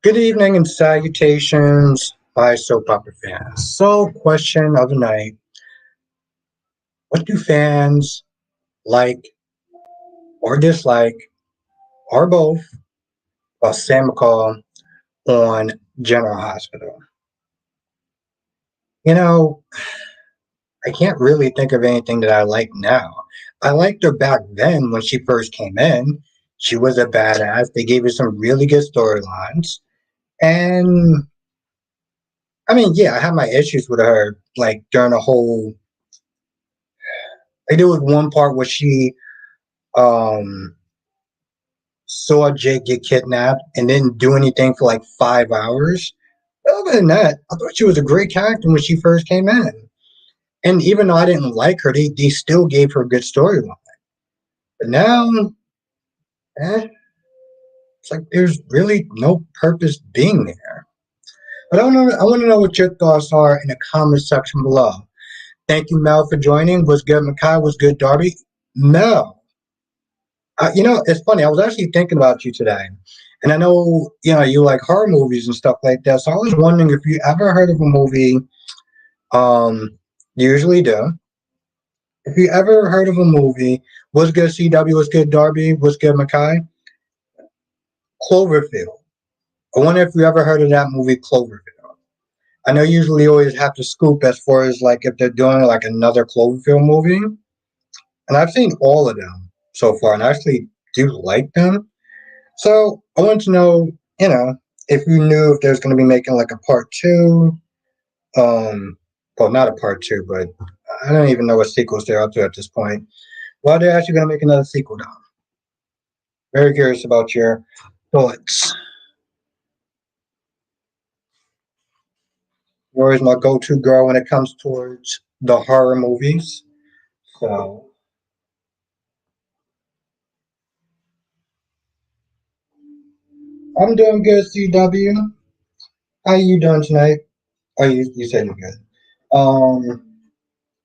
Good evening and salutations, my soap opera fans. So, question of the night: what do fans like or dislike, or both, about Sam McCall on General Hospital? You know, I can't really think of anything that I like now. I liked her back then when she first came in. She was a badass. They gave her some really good storylines. And I mean, yeah, I have my issues with her, like during the whole. Like there was one part where she um saw Jake get kidnapped and didn't do anything for like 5 hours. Other than that, I thought she was a great character when she first came in. And even though I didn't like her, they still gave her a good storyline. But now, eh, it's like there's really no purpose being there. But I want to know what your thoughts are in the comment section below. Thank you, Mel, for joining. Was good, Makai? Was good, Darby? Mel, it's funny. I was actually thinking about you today, and I know you like horror movies and stuff like that. So I was wondering if you ever heard of a movie. You usually do. If you ever heard of a movie, what's good, CW? What's good, Darby? What's good, Mackay? Cloverfield. I wonder if you ever heard of that movie, Cloverfield. I know you usually always have to scoop as far as like if they're doing like another Cloverfield movie, and I've seen all of them so far, and I actually do like them. So I want to know, if you knew if there's going to be making like a part two. Well, not a part two, but I don't even know what sequels they're up to at this point. Well, they're actually going to make another sequel now. Very curious about your thoughts. You're always my go-to girl when it comes towards the horror movies. So I'm doing good, CW. How you doing tonight? Oh, you said you're good. Um,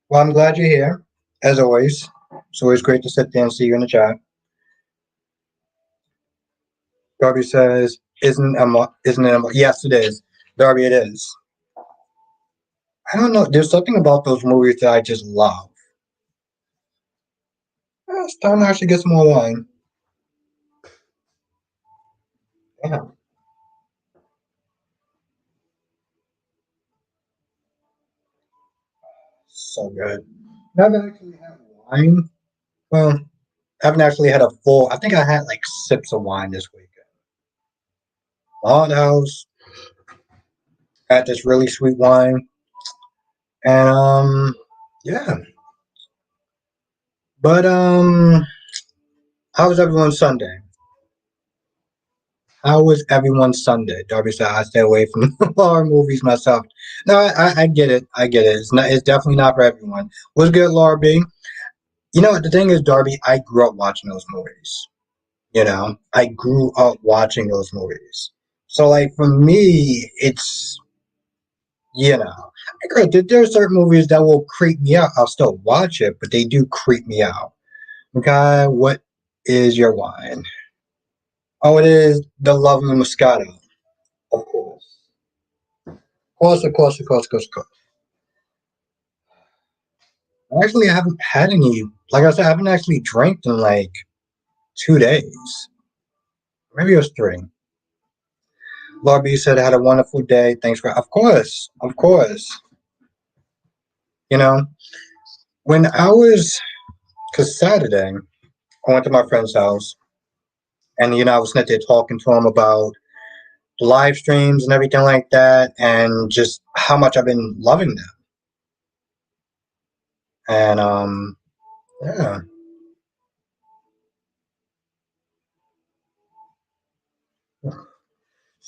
well, I'm glad you're here, as always. It's always great to sit there and see you in the chat. Darby says, isn't it? Yes, it is. Darby, it is. I don't know. There's something about those movies that I just love. It's time to actually get some more wine. Yeah, so good. I haven't actually had wine. Well, I haven't actually had a full. I think I had like sips of wine this weekend. On the house, had this really sweet wine, and yeah. But how was everyone's Sunday? How was everyone's Sunday? Darby said I stay away from horror movies myself. No, I get it. I get it. It's not. It's definitely not for everyone. What's good, Laura B? The thing is, Darby, I grew up watching those movies. I grew up watching those movies. So, like, for me, it's, granted, there are certain movies that will creep me out. I'll still watch it, but they do creep me out. Okay, what is your wine? Oh, it is the Lovely Moscato, of course. Of course. Actually, I haven't had any, like I said, I haven't actually drank in like 2 days. Maybe it was three. Lobby said I had a wonderful day. Thanks for, of course. You know, when because Saturday, I went to my friend's house and, I was sitting there talking to him about live streams and everything like that and just how much I've been loving them. And, yeah.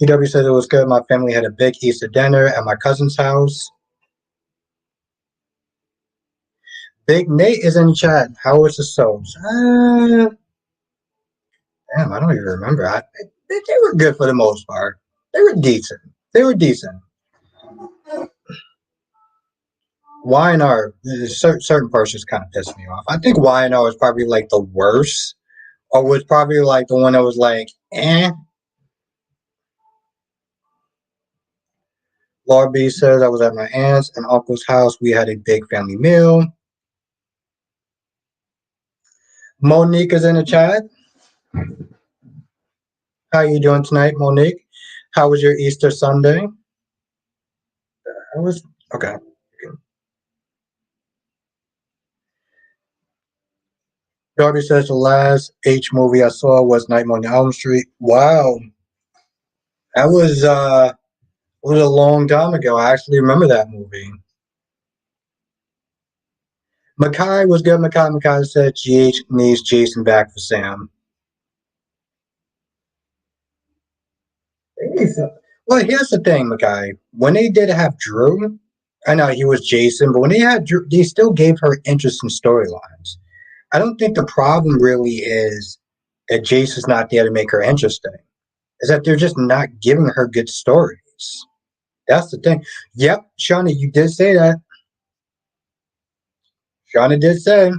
CW said it was good. My family had a big Easter dinner at my cousin's house. Big Nate is in chat. How was the souls? Damn, I don't even remember. They were good for the most part. They were decent. They were decent. YNR, certain persons kind of pissed me off. I think YNR was probably like the worst, or was probably like the one that was like, eh. Laura B says I was at my aunt's and uncle's house. We had a big family meal. Monique is in the chat. How you doing tonight, Monique? How was your Easter Sunday? I was okay. Darby says the last H movie I saw was Nightmare on Elm Street. Wow, that was a long time ago. I actually remember that movie. Mackay was good. Mackay said GH needs Jason back for Sam. Well, here's the thing, Mackay. When they did have Drew, I know he was Jason, but when they had Drew, they still gave her interesting storylines. I don't think the problem really is that Jason's not there to make her interesting. Is that they're just not giving her good stories. That's the thing. Yep, Shauna, you did say that. Shauna did say.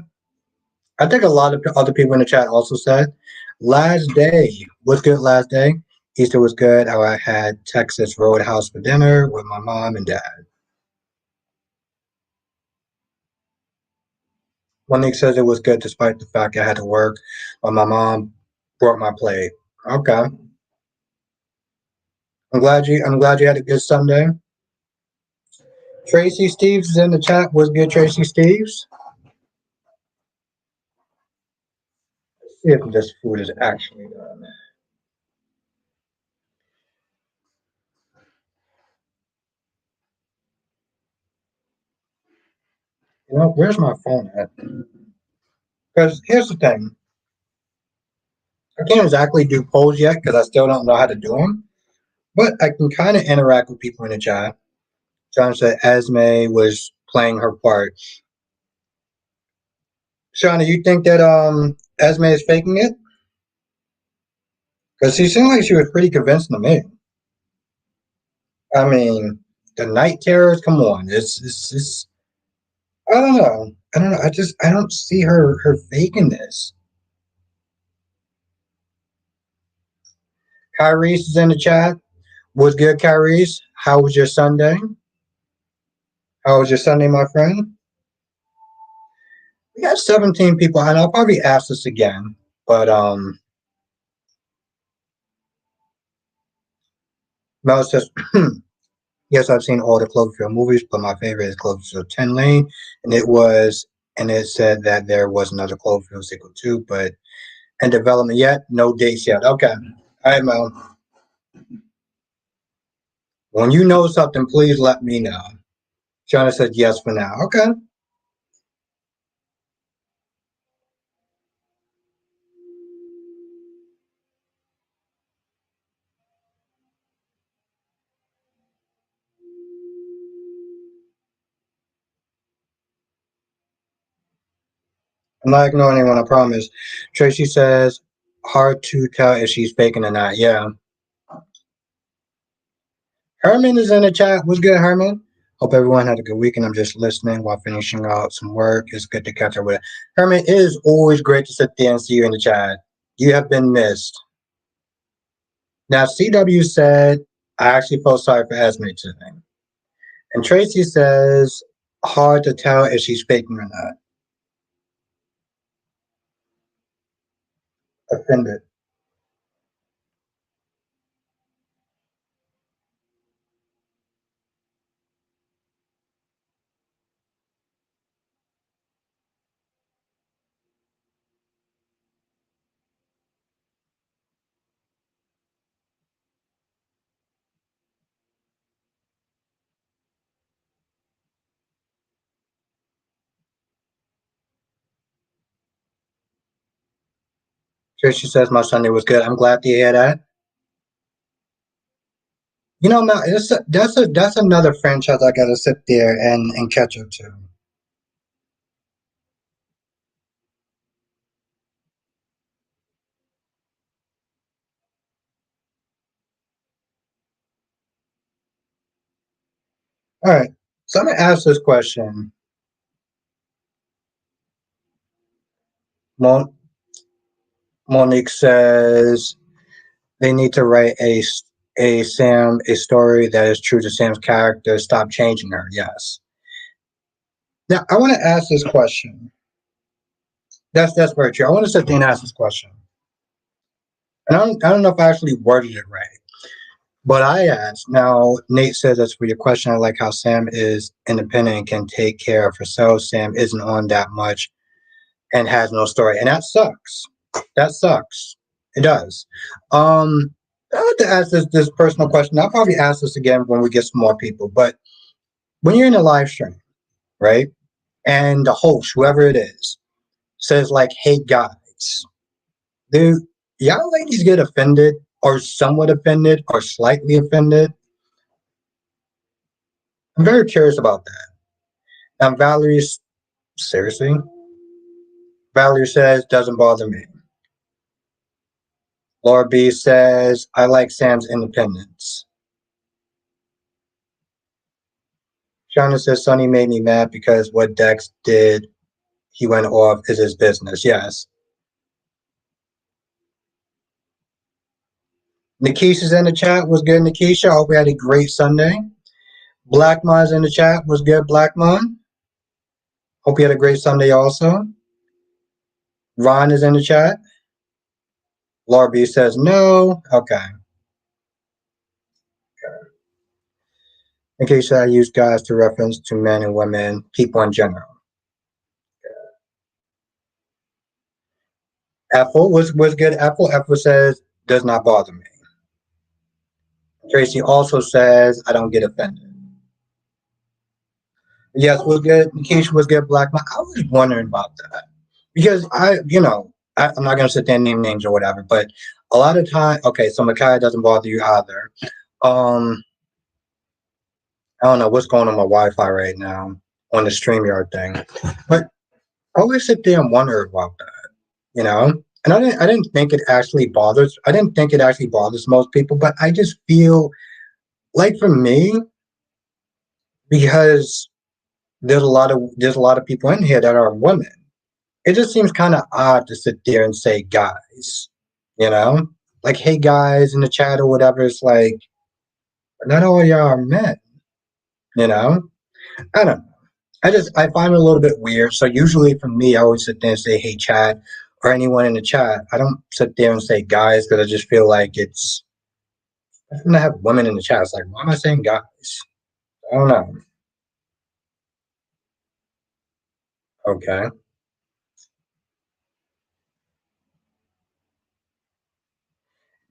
I think a lot of other people in the chat also said. Last day was good. Last day, Easter was good. I had Texas Roadhouse for dinner with my mom and dad. Monique says it was good despite the fact I had to work, but my mom brought my plate. Okay, I'm glad you had a good Sunday. Tracy Steves is in the chat. Was good, Tracy Steves. Let's see if this food is actually done. You know, where's my phone at? Because here's the thing. I can't exactly do polls yet because I still don't know how to do them, but I can kind of interact with people in the chat. John said Esme was playing her part. Shauna, you think that Esme is faking it? Because she seemed like she was pretty convincing to me. I mean, the night terrors. Come on, it's I don't know. I don't know. I don't see her faking this. Kyrie is in the chat. Was good, Kyrie? How was your Sunday? How was your Sunday, my friend? We got 17 people, and I'll probably ask this again. But Mel says, yes, I've seen all the Cloverfield movies, but my favorite is Cloverfield 10 Lane, and it said that there was another Cloverfield sequel too, but in development yet, no dates yet. Okay, all right, Mel. When you know something, please let me know. Shauna said yes for now. Okay. I'm not ignoring anyone, I promise. Tracy says, hard to tell if she's faking or not. Yeah. Herman is in the chat. What's good, Herman? Hope everyone had a good weekend. I'm just listening while finishing out some work. It's good to catch up with it. Herman, it is always great to sit there and see you in the chat. You have been missed. Now, CW said, I actually felt sorry for Esme today. And Tracy says, hard to tell if she's faking or not. Offended. Tracy says, my Sunday was good. I'm glad to hear that. You know, Mel, that's another franchise I gotta sit there and catch up to. All right, so I'm gonna ask this question. Monique says they need to write a a story that is true to Sam's character. Stop changing her. Yes. Now I want to ask this question. That's very true. I want to sit there and ask this question, and I don't know if I actually worded it right. But I asked. Now Nate says that's for your question. I like how Sam is independent and can take care of herself. Sam isn't on that much and has no story, and that sucks. That sucks. It does. I want to ask this personal question. I'll probably ask this again when we get some more people. But when you're in a live stream, right, and the host, whoever it is, says like, "Hey guys," do y'all ladies get offended, or somewhat offended, or slightly offended? I'm very curious about that. Now, seriously, Valerie says doesn't bother me. Laura B says I like Sam's independence. Shauna says Sonny made me mad because what Dex did, he went off is his business. Yes. Nikisha's in the chat. Was good, Nikisha. I hope we had a great Sunday. Blackmon's in the chat. Was good, Blackmon. Hope you had a great Sunday also. Ron is in the chat. Laura B says no. Okay. Nikisha, I use guys to reference to men and women, people in general. Ethel was good. Ethel says does not bother me. Tracy also says I don't get offended. Yes, was good. Keisha was good. Black. I was wondering about that because I'm not gonna sit there and name names or whatever, but a lot of time, okay, so Micaiah doesn't bother you either. I don't know what's going on my Wi-Fi right now on the StreamYard thing, but I always sit there and wonder about that, you know. And I didn't think it actually bothers. I didn't think it actually bothers most people, but I just feel like for me, because there's a lot of people in here that are women. It just seems kind of odd to sit there and say guys, you know, like hey guys in the chat or whatever. It's like not all y'all are men, you know. I don't know. I find it a little bit weird. So usually for me, I always sit there and say hey chat or anyone in the chat. I don't sit there and say guys because I just feel like it's. I'm gonna have women in the chat. It's like why am I saying guys? I don't know. Okay.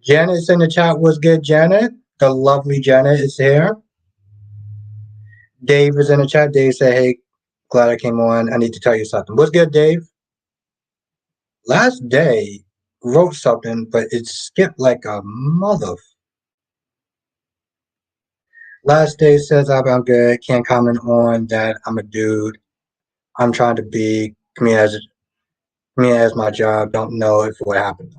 Janet's in the chat. Was good, Janet. The lovely Janet is here. Dave is in the chat. Dave said, "Hey, glad I came on. I need to tell you something." What's good, Dave? Last day wrote something, but it skipped like a mother. Last day says I'm good. Can't comment on that. I'm a dude. I'm trying to be me as my job. Don't know if it would happen.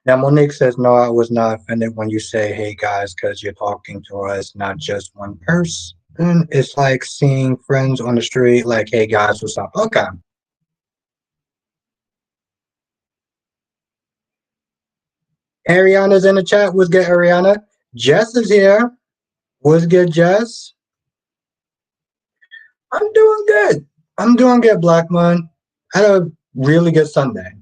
Now Monique says, "No, I was not offended when you say, hey guys, because you're talking to us, not just one person. It's like seeing friends on the street, like, hey guys, what's up?" Okay. Ariana's in the chat. What's good, Ariana? Jess is here. What's good, Jess? I'm doing good. I'm doing good, Blackmon. Had a really good Sunday.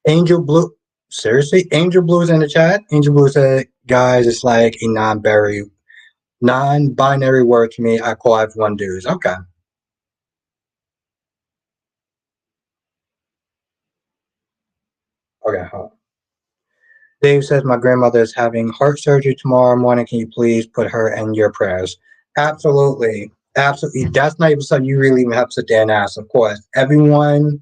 Angel Blue. Seriously? Angel Blue is in the chat. Angel Blue said, guys, it's like a non-binary word to me. I call everyone dudes. Okay. Okay. Dave says my grandmother is having heart surgery tomorrow morning. Can you please put her in your prayers? Absolutely. Absolutely. That's not even something you really even have to sit there and ask. Of course, everyone,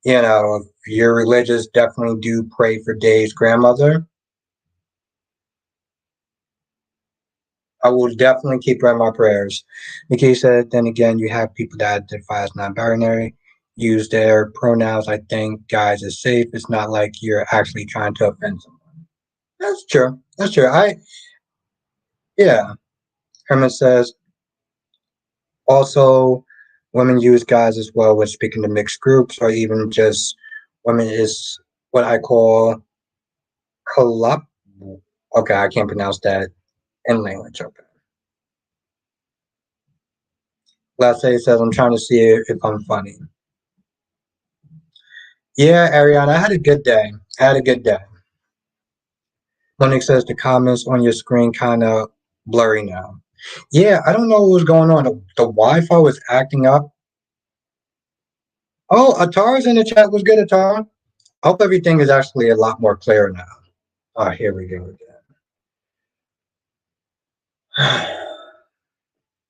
if you're religious, definitely do pray for Dave's grandmother. I will definitely keep her in my prayers. Nikki said, then again, you have people that identify as non-binary, use their pronouns. I think, guys, is safe. It's not like you're actually trying to offend someone. That's true. That's true. Yeah. Herman says, also, Women use guys as well when speaking to mixed groups or even just women is what I call collab. Okay, I can't pronounce that in language. Okay. Last day says, I'm trying to see if I'm funny. Yeah, Ariana, I had a good day. I had a good day. Monique says the comments on your screen kind of blurry now. Yeah, I don't know what was going on. The Wi-Fi was acting up. Oh, Atara's in the chat. Was good, Atara? I hope everything is actually a lot more clear now. Oh, here we go again.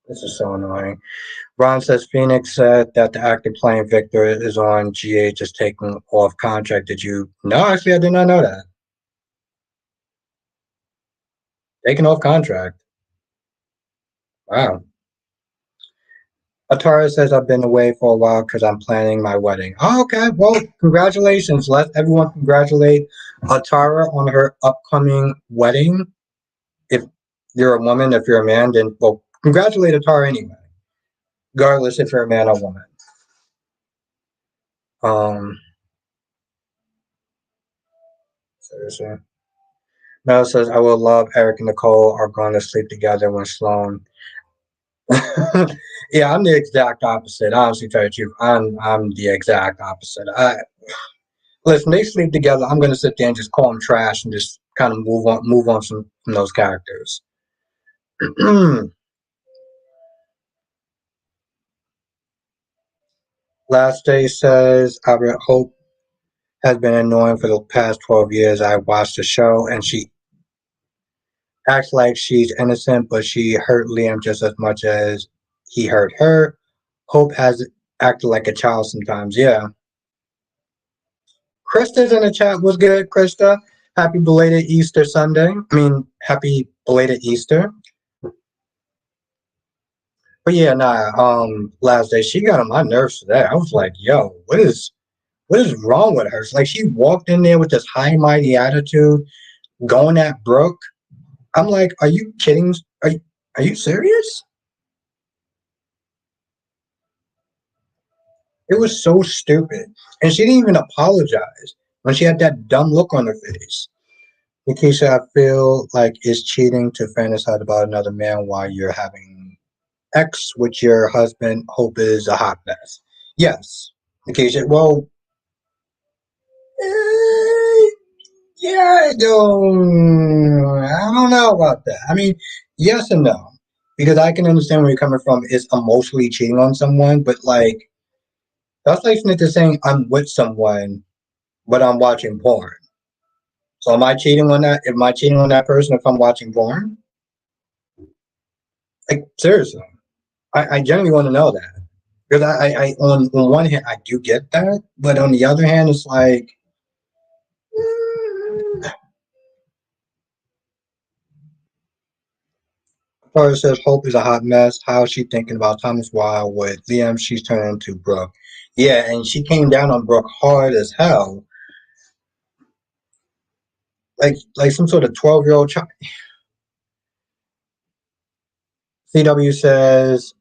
This is so annoying. Ron says Phoenix said that the actor playing Victor is on GH is taking off contract. Did you? No, actually, I did not know that. Taking off contract. Wow. Atara says I've been away for a while because I'm planning my wedding. Oh, okay. Well, congratulations. Let everyone congratulate Atara on her upcoming wedding. If you're a woman, if you're a man, then well, congratulate Atara anyway, regardless if you're a man or woman. Um, seriously. Mel says I will love Eric and Nicole are going to sleep together when Sloan. Yeah, I'm the exact opposite. Honestly, tell you the truth, I'm the exact opposite. Listen, they sleep together. I'm gonna sit there and just call them trash and just kind of move on from those characters. Last day says Albert Hope has been annoying for the past 12 years. I watched the show and she acts like she's innocent, but she hurt Liam just as much as he hurt her. Hope has acted like a child sometimes. Yeah. Krista's in the chat. Was good, Krista? Happy belated Easter Sunday. I mean, happy belated Easter. But yeah, nah. Last day she got on my nerves today. I was like, yo, what is wrong with her? It's like she walked in there with this high mighty attitude, going at Brooke. I'm like, are you kidding? Are you serious? It was so stupid. And she didn't even apologize when she had that dumb look on her face. Nikisha, I feel like it's cheating to fantasize about another man while you're having X with your husband. Hope is a hot mess. Yes. Nikisha, well, eh, yeah, I don't know about that. I mean, yes and no. Because I can understand where you're coming from. It's emotionally cheating on someone, but like, that's like Smith saying, I'm with someone but I'm watching porn. So am I cheating on that? Am I cheating on that person if I'm watching porn? Like seriously, I genuinely want to know that because on one hand I do get that, but on the other hand it's like, Flora says Hope is a hot mess. How is she thinking about Thomas Wild with Liam? She's turning to Brooke. Yeah, and she came down on Brooke hard as hell, like some sort of 12-year-old child. CW says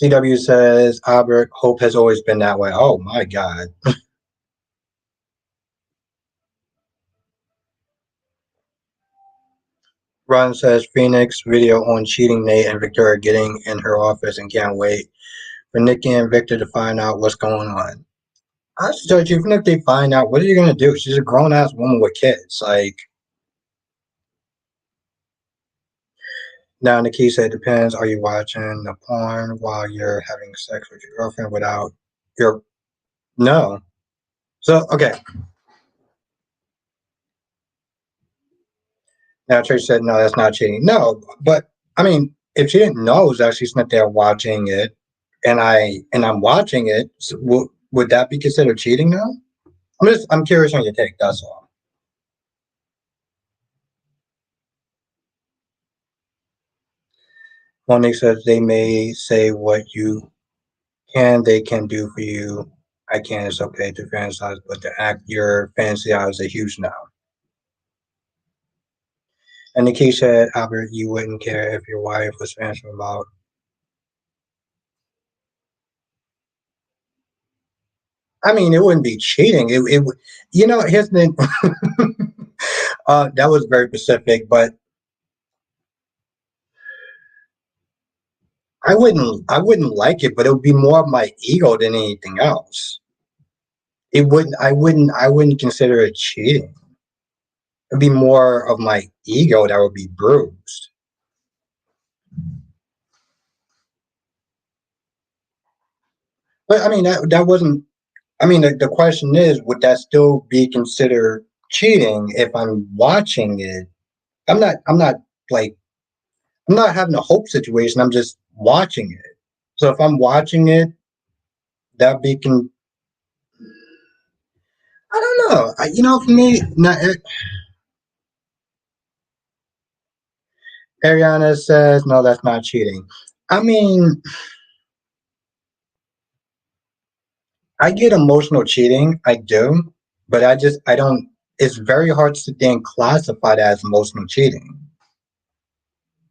CW says Albert Hope has always been that way. Oh my God. Ron says Phoenix video on cheating Nate and Victoria getting in her office and can't wait for Nikki and Victor to find out what's going on. I just told you, even if they find out, what are you gonna do? She's a grown ass woman with kids. Like now, Nikki said, depends. Are you watching the porn while you're having sex with your girlfriend without your no? So okay. Now Trish said, no, that's not cheating. No, but I mean, if she didn't know, it was actually sitting there watching it, and I'm watching it, so would that be considered cheating now? I'm curious on your take. That's all. Monique says they may say what they can do for you. I can. It's okay to fantasize, but to act your fantasy out is a huge no. And Nikki said, Albert, you wouldn't care if your wife was fantasizing about. I mean, it wouldn't be cheating. You know, here's the, that was very specific, but I wouldn't like it, but it would be more of my ego than anything else. I wouldn't consider it cheating. It'd be more of my ego that would be bruised. But I mean, that wasn't, I mean, the question is, would that still be considered cheating if I'm watching it? I'm not like, I'm not having a hope situation. I'm just watching it. So if I'm watching it, that be can, I don't know. You know, for me, not, Ariana says, no, that's not cheating. I mean, I get emotional cheating. I do, but I don't, it's very hard to then classify that as emotional cheating.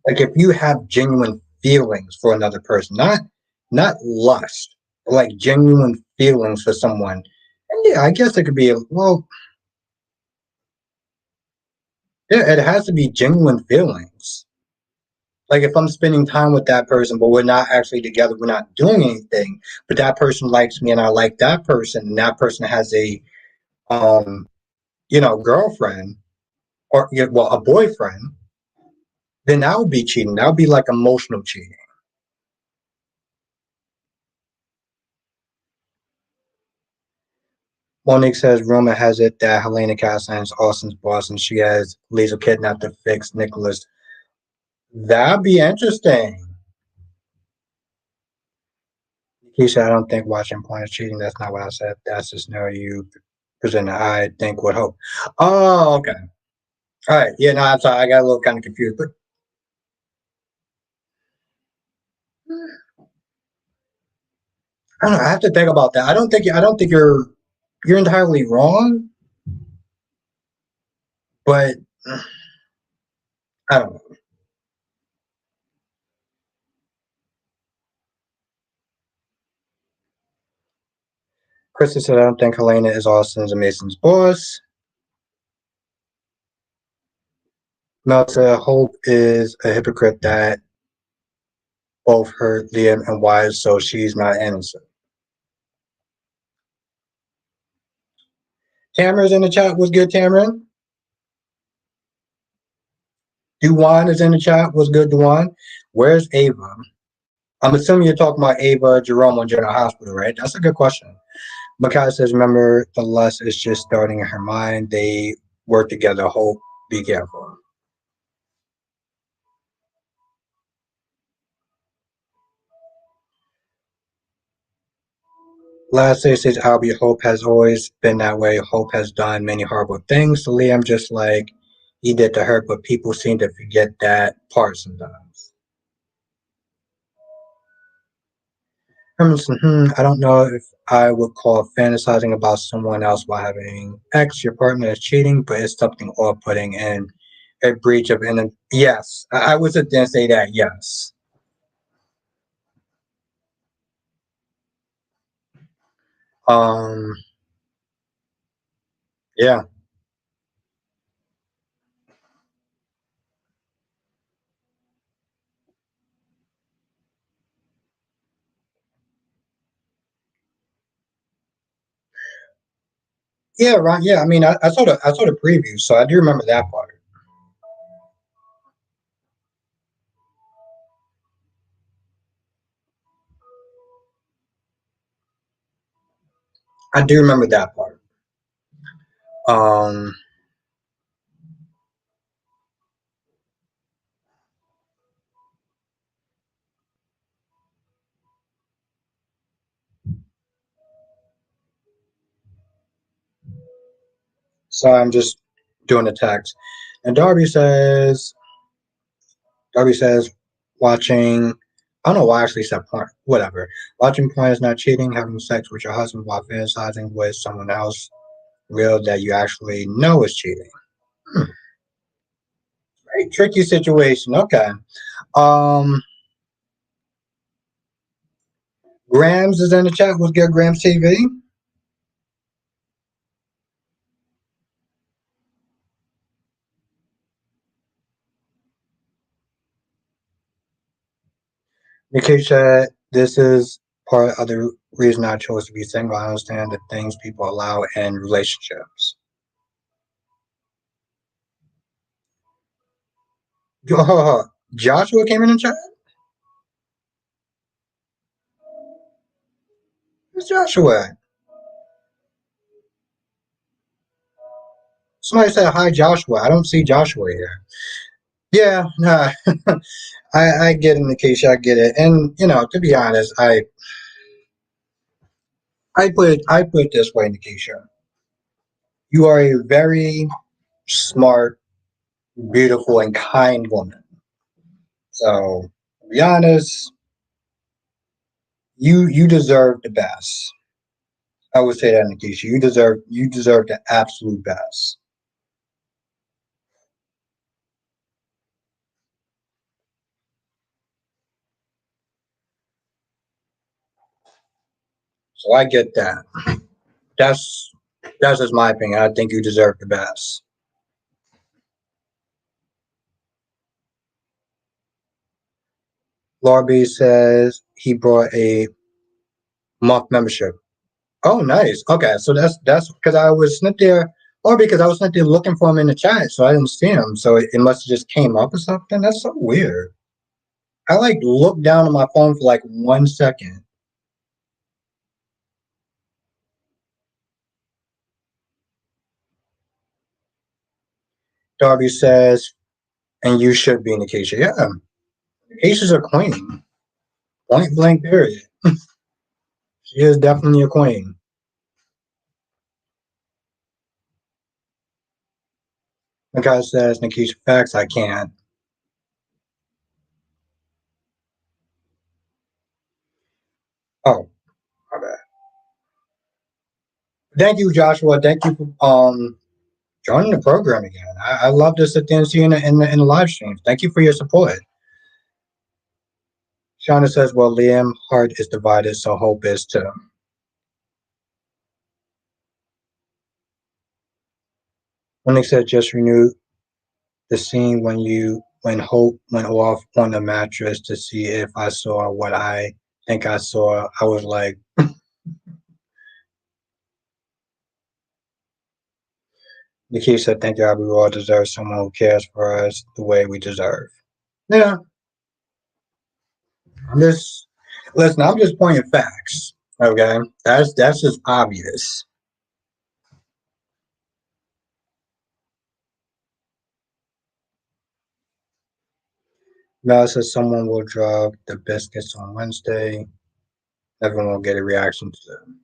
Like if you have genuine feelings for another person, not lust, but like genuine feelings for someone. And yeah, I guess it could be well, yeah, it has to be genuine feelings. Like if I'm spending time with that person, but we're not actually together, we're not doing anything, but that person likes me and I like that person, and that person has a um, girlfriend or well, a boyfriend, then that would be cheating. That would be like emotional cheating. Monique says rumor has it that Helena Castle is Austin's boss and she has Lisa kidnapped to fix Nicholas. That'd be interesting. Keisha, I don't think watching porn is cheating. That's not what I said. That's the scenario you presented. I think would hope. Oh, okay. All right. Yeah, no, I'm sorry. I got a little kind of confused, but I don't know. I have to think about that. I don't think you're entirely wrong, but I don't know. Krista said, I don't think Helena is Austin's and Mason's boss. Melta Hope is a hypocrite that both hurt Liam and Wise, so she's not innocent. Tamara's in the chat. What's good, Tamara? Duwan is in the chat. What's good, Duwan? Where's Ava? I'm assuming you're talking about Ava Jerome on General Hospital, right? That's a good question. Makai says, remember, the lust is just starting in her mind. They work together. Hope, be careful. Last day says, Albie, Hope has always been that way. Hope has done many horrible things to Liam, just like he did to her, but people seem to forget that part sometimes. Hermanson, I don't know if I would call fantasizing about someone else while having X, your partner is cheating, but it's something off putting and a breach of an. Yes, I would sit there and say that, yes. Um, yeah. Yeah, right. Yeah, I mean, I saw the preview, so I do remember that part. I do remember that part. Um, so I'm just doing the text, and Darby says, watching. I don't know why I actually said porn. Whatever. Watching porn is not cheating. Having sex with your husband while fantasizing with someone else real that you actually know is cheating. Hmm. Very tricky situation. Okay. Um, Grams is in the chat. What's good, Grams TV? Nikisha, this is part of the reason I chose to be single. I understand the things people allow in relationships. Joshua came in the chat? Who's Joshua? Somebody said hi, Joshua. I don't see Joshua here. Yeah, nah, I get it, Nikisha. I get it. And, to be honest, I put it this way, Nikisha. You are a very smart, beautiful, and kind woman. So, to be honest, you deserve the best. I would say that, Nikisha. You deserve the absolute best. So I get that. That's that's just my opinion. I think you deserve the best. Larby says he brought a month membership. Oh, nice. Okay, so that's because I was sitting there, or because I was sitting there looking for him in the chat, so I didn't see him. So it must have just came up or something. That's so weird. I like looked down on my phone for like 1 second. Darby says, and you should be in Acacia. Yeah, Acacia's a queen. Point blank period. She is definitely a queen. Nakai says, Nikisha facts, I can't. Oh, my bad. Thank you, Joshua. Thank you for joining the program again. I love to sit there and see you in the live streams. Thank you for your support. Shauna says, well, Liam, heart is divided, so hope is too. When said just renewed the scene when Hope went off on the mattress to see if I saw what I think I saw. I was like, Nikki said, thank God we all deserve someone who cares for us the way we deserve. Yeah, I'm just listen, I'm just pointing facts. Okay. That's just obvious. Mel says someone will drop the biscuits on Wednesday. Everyone will get a reaction to them.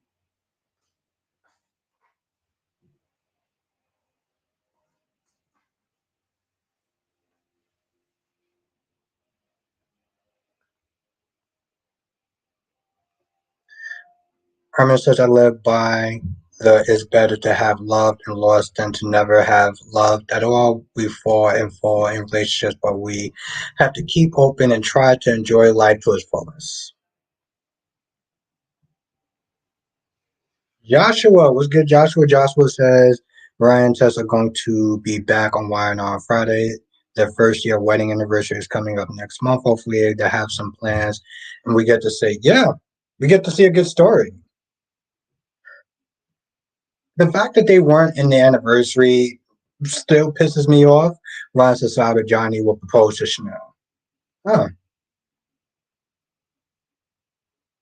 Herman says I live by the it's better to have loved and lost than to never have loved at all. We fall in relationships, but we have to keep open and try to enjoy life to its fullest. Joshua, what's good, Joshua? Joshua says Ryan and Tess are going to be back on Wire on Friday. Their first year wedding anniversary is coming up next month. Hopefully, they have some plans, and we get to say, yeah, we get to see a good story. The fact that they weren't in the anniversary still pisses me off. Ron Sasaba Johnny will propose to Chanel. Huh.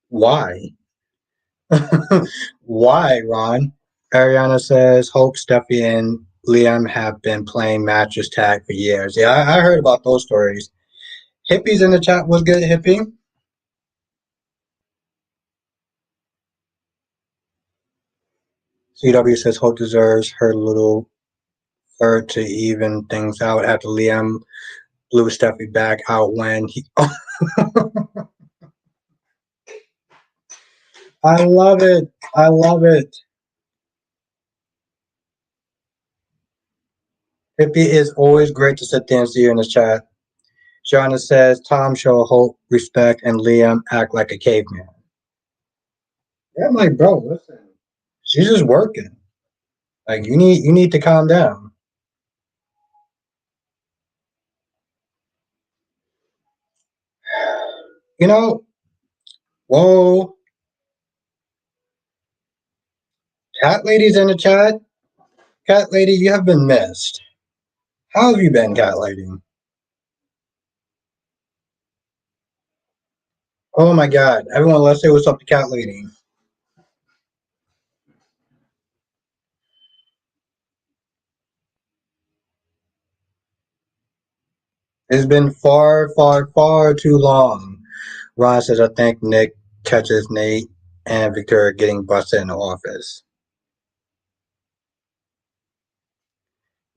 Why? Why, Ron? Ariana says Hope, Steffi, and Liam have been playing mattress tag for years. Yeah, I heard about those stories. Hippie's in the chat. Was good, Hippie? CW says Hope deserves her little her to even things out after Liam blew Steffi back out when he. I love it. I love it. Hippie is always great to sit there and see you in the chat. Shauna says Tom show hope, respect, and Liam act like a caveman. Yeah, I'm like, bro, listen, she's just working. Like you need to calm down. You know, whoa, cat lady's in the chat. Cat lady, you have been missed. How have you been, cat lady? Oh my god. Everyone, let's say what's up to cat lady. It's been far, far, far too long. Ron says, I think Nick catches Nate and Victoria getting busted in the office.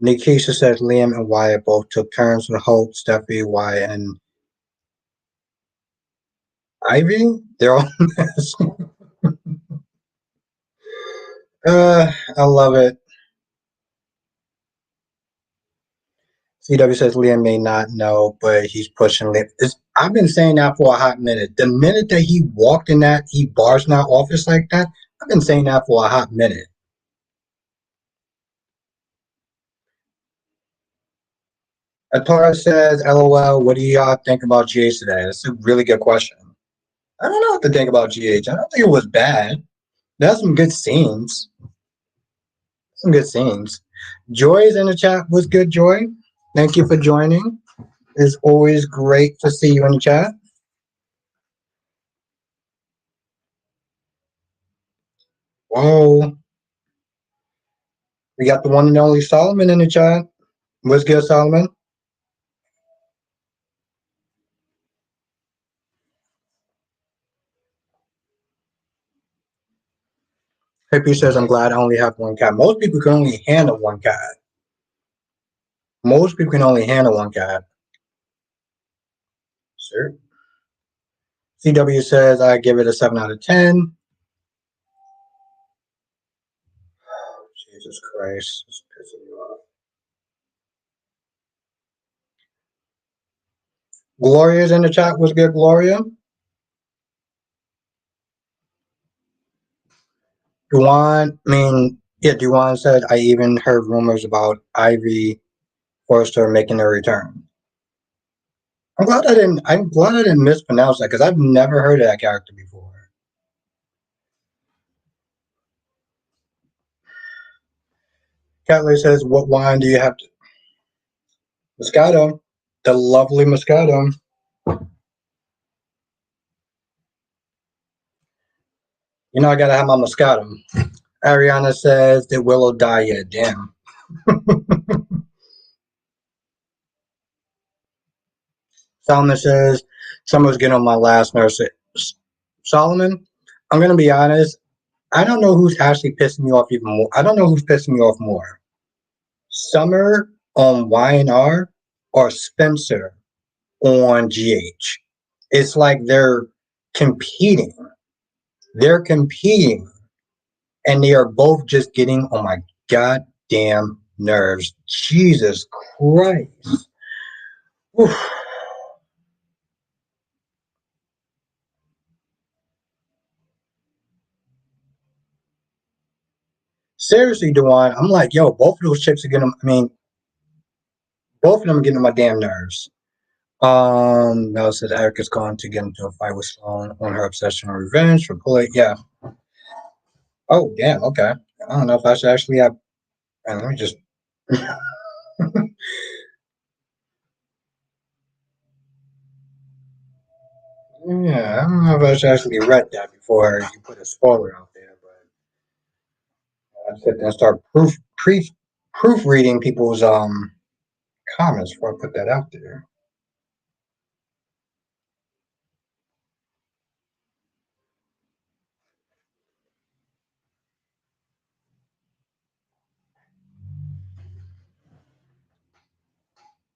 Nikisha says Liam and Wyatt both took turns with Hope, Steffi, Wyatt, and Ivy. They're all mess. I love it. CW says Liam may not know, but he's pushing Liam. I've been saying that for a hot minute. The minute that he walked in that, he barged in that office like that, I've been saying that for a hot minute. Atara says, LOL, what do y'all think about GH today? That's a really good question. I don't know what to think about GH. I don't think it was bad. There's some good scenes. Some good scenes. Joy is in the chat. What's good, Joy? Thank you for joining. It's always great to see you in the chat. Whoa. We got the one and only Solomon in the chat. What's good, Solomon? Hippie says, I'm glad I only have one cat. Most people can only handle one cat. Most people can only handle one cat. Sure. CW says, I give it a 7 out of 10. Jesus Christ. It's pissing you off. Gloria's in the chat. What's good, Gloria? Duan said, I even heard rumors about Ivy Forrester making a return. I'm glad I didn't mispronounce that because I've never heard of that character before. Catley says, what wine do you have to Moscato. The lovely Moscato. You know I gotta have my Moscato. Ariana says that Willow die yet. Damn. Solomon says someone's getting on my last nurse. Solomon, I'm gonna be honest. I don't know who's actually pissing me off even more. I don't know who's pissing me off more. Summer on YNR or Spencer on GH. It's like they're competing. They're competing. And they are both just getting on my goddamn nerves. Jesus Christ. Oof. Seriously, Dewan, I'm like, yo, both of those chicks are getting, both of them are getting on my damn nerves. Mel says Erica's going to get into a fight with Sloan on her obsession with revenge for pulling. Yeah. Oh, damn. Okay. I don't know if I should actually have. Man, let me just. Yeah, I don't know if I should actually read that before you put a spoiler out there, but I sit there and start proofreading people's comments before I put that out there.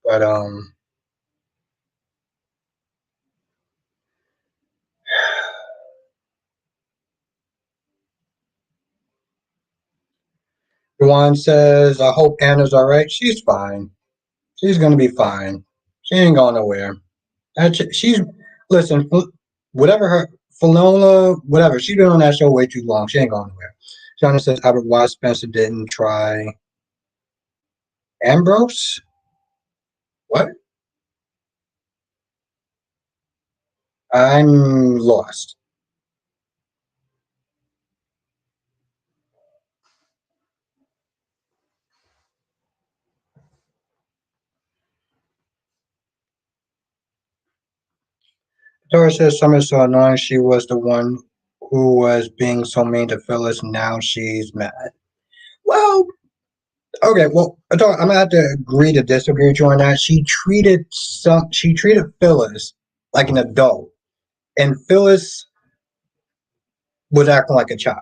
But Juwan says, I hope Anna's all right. She's fine. She's gonna be fine. She ain't going nowhere. She's listen. Whatever her Finola, whatever. She's been on that show way too long. She ain't going nowhere. Johnny says Albert why Spencer didn't try Ambrose. What? I'm lost. Dora says Summer's so annoying. She was the one who was being so mean to Phyllis. Now she's mad. Well, okay. Well, Dora, I'm gonna have to agree to disagree with you on that. She treated Phyllis like an adult, and Phyllis was acting like a child.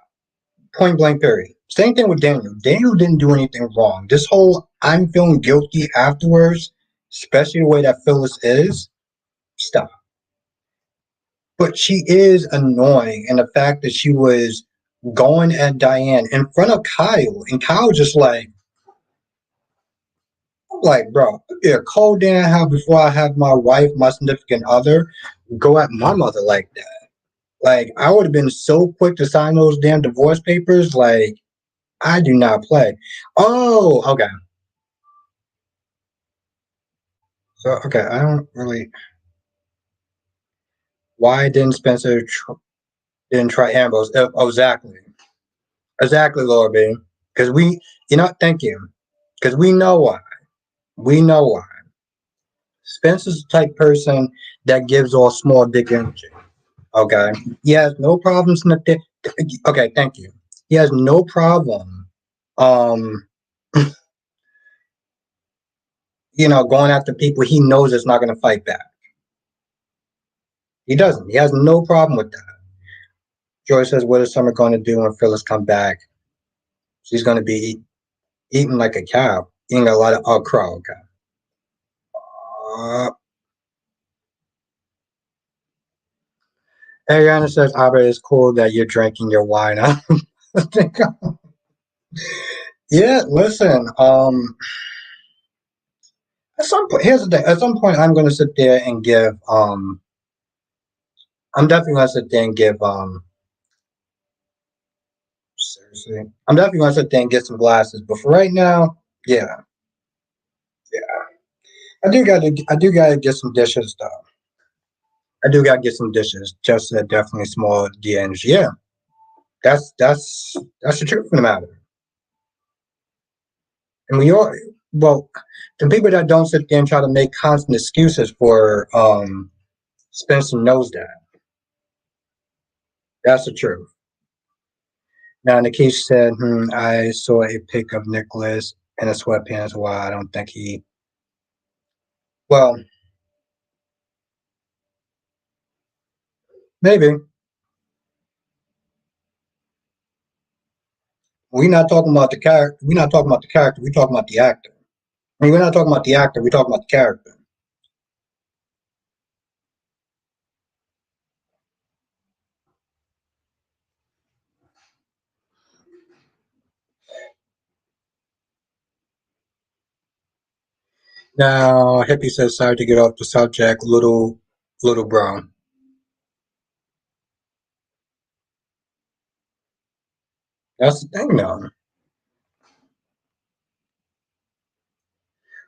Point blank. Period. Same thing with Daniel. Daniel didn't do anything wrong. This whole I'm feeling guilty afterwards, especially the way that Phyllis is. Stop. But she is annoying, and the fact that she was going at Diane in front of Kyle, and Kyle just like, bro, it'd be a cold damn hell before I have my wife, my significant other, go at my mother like that. Like, I would have been so quick to sign those damn divorce papers. Like, I do not play. Oh, okay. So, okay, I don't really. Why didn't didn't try Ambrose? Oh, exactly. Exactly, Laura B. Because thank you. Because we know why. We know why. Spencer's the type person that gives off small dick energy. Okay. He has no problems in the okay, thank you. He has no problem um going after people he knows is not gonna fight back. He doesn't. He has no problem with that. Joy says, what is Summer gonna do when Phyllis come back? She's gonna be eating like a cow, eating a lot of crow, okay. Uh, Ariana says, Abba, it's cool that you're drinking your wine. Yeah, listen, at some point, here's the thing. At some point, I'm going to sit there and give. I'm definitely going to sit there and give. Seriously, I'm definitely going to sit there and get some glasses. But for right now, yeah, yeah, I do got to. I do got to get some dishes though. I do got to get some dishes. Just definitely small DNs. Yeah, that's the truth of the matter. And we all, well, the people that don't sit there and try to make constant excuses for Spencer knows that. That's the truth. Now, Nikish said, I saw a pic of Nicholas in a sweatpants. Well, I don't think he. Well, maybe. We're not talking about the character. We're not talking about the character. We're talking about the actor. I mean, we're not talking about the actor. We're talking about the character. Now, Hippie says, sorry to get off the subject, little brown. That's the thing, though.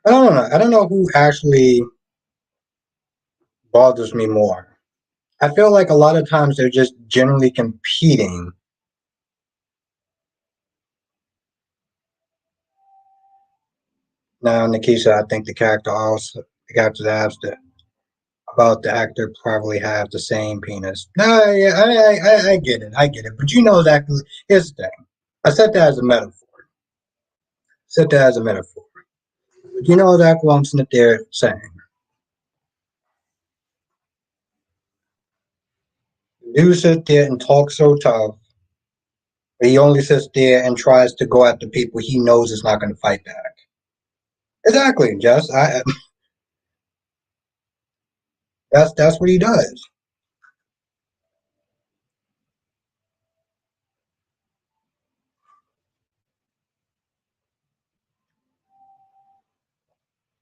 I don't know. I don't know who actually bothers me more. I feel like a lot of times they're just generally competing. Now, Nikisha, I think the character has about the actor probably have the same penis. No, yeah, I get it, I get it. But you know exactly. Here's the thing. I said that as a metaphor. Said that as a metaphor. But you know exactly what I'm sitting there saying. You sit there and talk so tough, but he only sits there and tries to go after people he knows is not going to fight back. Exactly, Jess. That's what he does.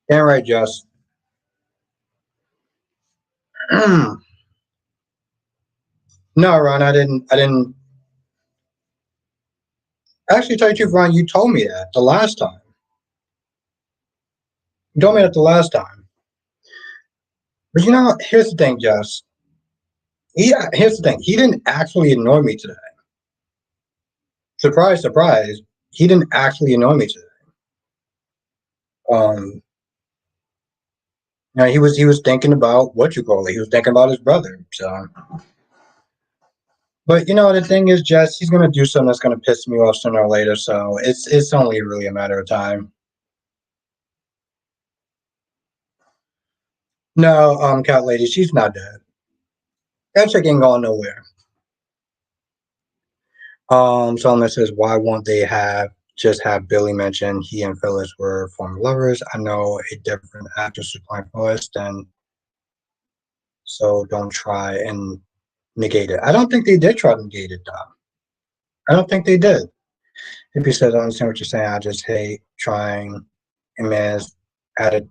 Damn right, Jess. No, Ron, I didn't. I didn't actually tell you the truth, Ron. You told me that the last time. You told me that the last time. But here's the thing, Jess. Here's the thing. He didn't actually annoy me today. Surprise, surprise. He didn't actually annoy me today. Um, he was thinking about what you call it. He was thinking about his brother. So, but the thing is, Jess, he's gonna do something that's gonna piss me off sooner or later. So it's only really a matter of time. No, cat lady, she's not dead. That chick ain't going nowhere. Someone says, why won't they just have Billy mention he and Phyllis were former lovers? I know a different actress was playing Phyllis, then so don't try and negate it. I don't think they did try to negate it, though. I don't think they did. If you said I understand what you're saying, I just hate trying a man's added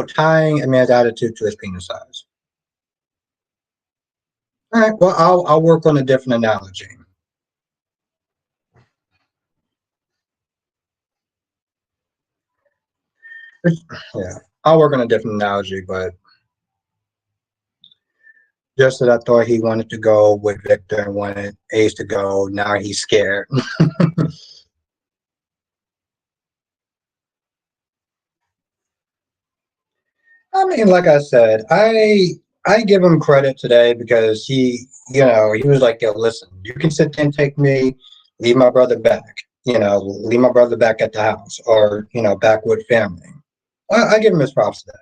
tying a man's attitude to his penis size. All right, well I'll work on a different analogy. Yeah. I'll work on a different analogy, but just that I thought he wanted to go with Victor and wanted Ace to go. Now he's scared. I mean, like I said, I give him credit today because he was like, "Yo, listen, you can sit there and take me, leave my brother back. Leave my brother back at the house, or back with family." I give him his props today.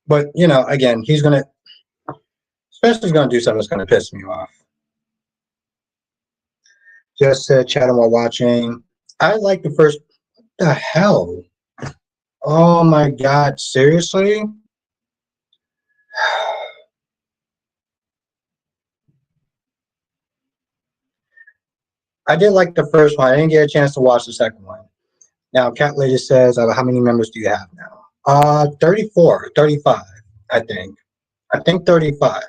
But again, he's gonna do something that's gonna piss me off. Just chatting while watching. I like the first. What the hell? Oh my God! Seriously? I did like the first one. I didn't get a chance to watch the second one. Now, Cat Lady says, how many members do you have now? 34, 35, I think. I think 35.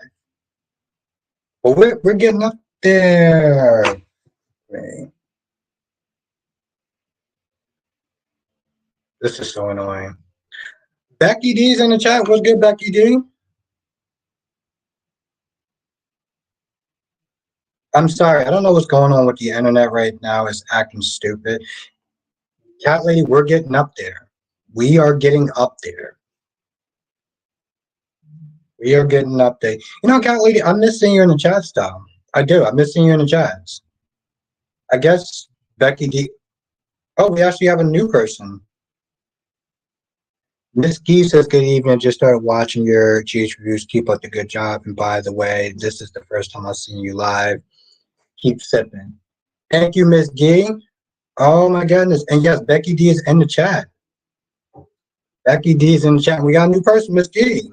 Well, we're getting up there. This is so annoying. Becky D's in the chat. What's good, Becky D? I'm sorry. I don't know what's going on with the internet right now. It's acting stupid. Cat Lady, we're getting up there. We are getting up there. We are getting up there. Cat Lady, I'm missing you in the chat style. I do. I'm missing you in the chats. I guess Becky D. Oh, we actually have a new person. Miss Gee says, good evening. Just started watching your GH reviews. Keep up the good job. And by the way, this is the first time I've seen you live. Keep sipping. Thank you, Miss Gee. Oh my goodness. And yes, Becky D is in the chat. Becky D is in the chat. We got a new person, Miss Gee.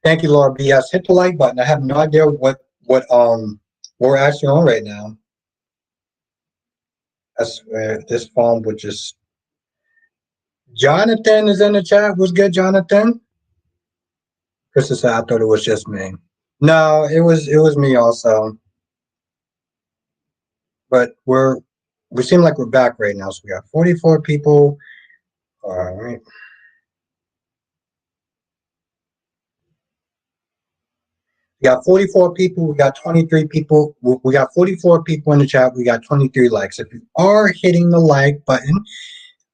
Thank you, Laura B. Yes, hit the like button. I have no idea what we're actually on right now. I swear this phone would just. Jonathan is in the chat. What's good, Jonathan? Krista said, I thought it was just me. No, it was me also. But we seem like we're back right now. So we got 44 people. All right. We got 44 people. We got 23 people. We got 44 people in the chat. We got 23 likes. If you are hitting the like button,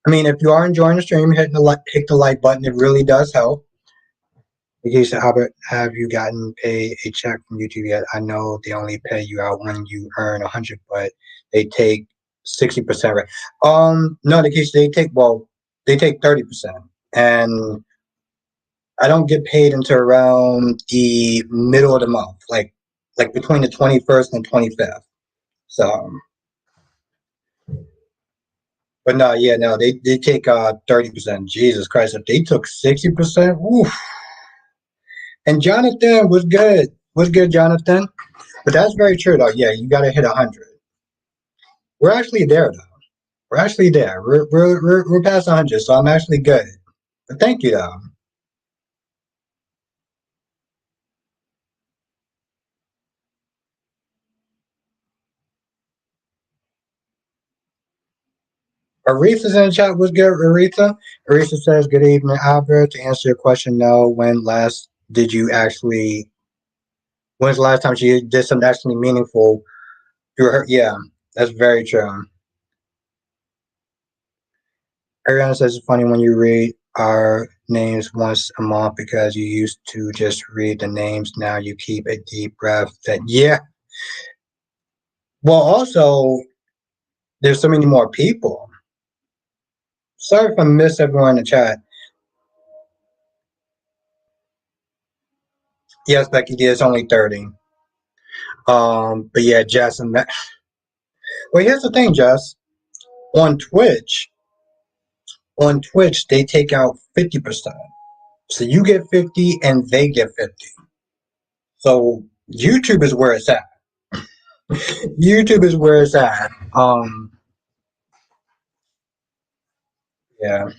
I mean, if you are enjoying the stream, hit the like button. It really does help. In case Albert, have you gotten a check from YouTube yet? I know they only pay you out when you earn 100, but they take 60%. Right? No, the case they take 30%, and I don't get paid until around the middle of the month, like between the 21st and 25th. So, but no, yeah, no, they take 30%. Jesus Christ, if they took 60%, oof. And Jonathan was good. Was good, Jonathan. But that's very true, though. Yeah, you got to hit 100. We're actually there, though. We're actually there. We're past 100, so I'm actually good. But thank you, though. Aretha's in the chat. What's good, Aretha? Aretha says, "Good evening, Albert. To answer your question, no. When last did you actually? When's the last time she did something actually meaningful through her? Yeah, that's very true. Ariana says it's funny when you read our names once a month because you used to just read the names. Now you keep a deep breath. That yeah. Well, also there's so many more people. Sorry if I miss everyone in the chat. Yes, Becky D, it's only 30. But yeah, Jess and that. Well, here's the thing, Jess. On Twitch, on Twitch, they take out 50%. So you get 50 and they get 50. So YouTube is where it's at. YouTube is where it's at. Yeah.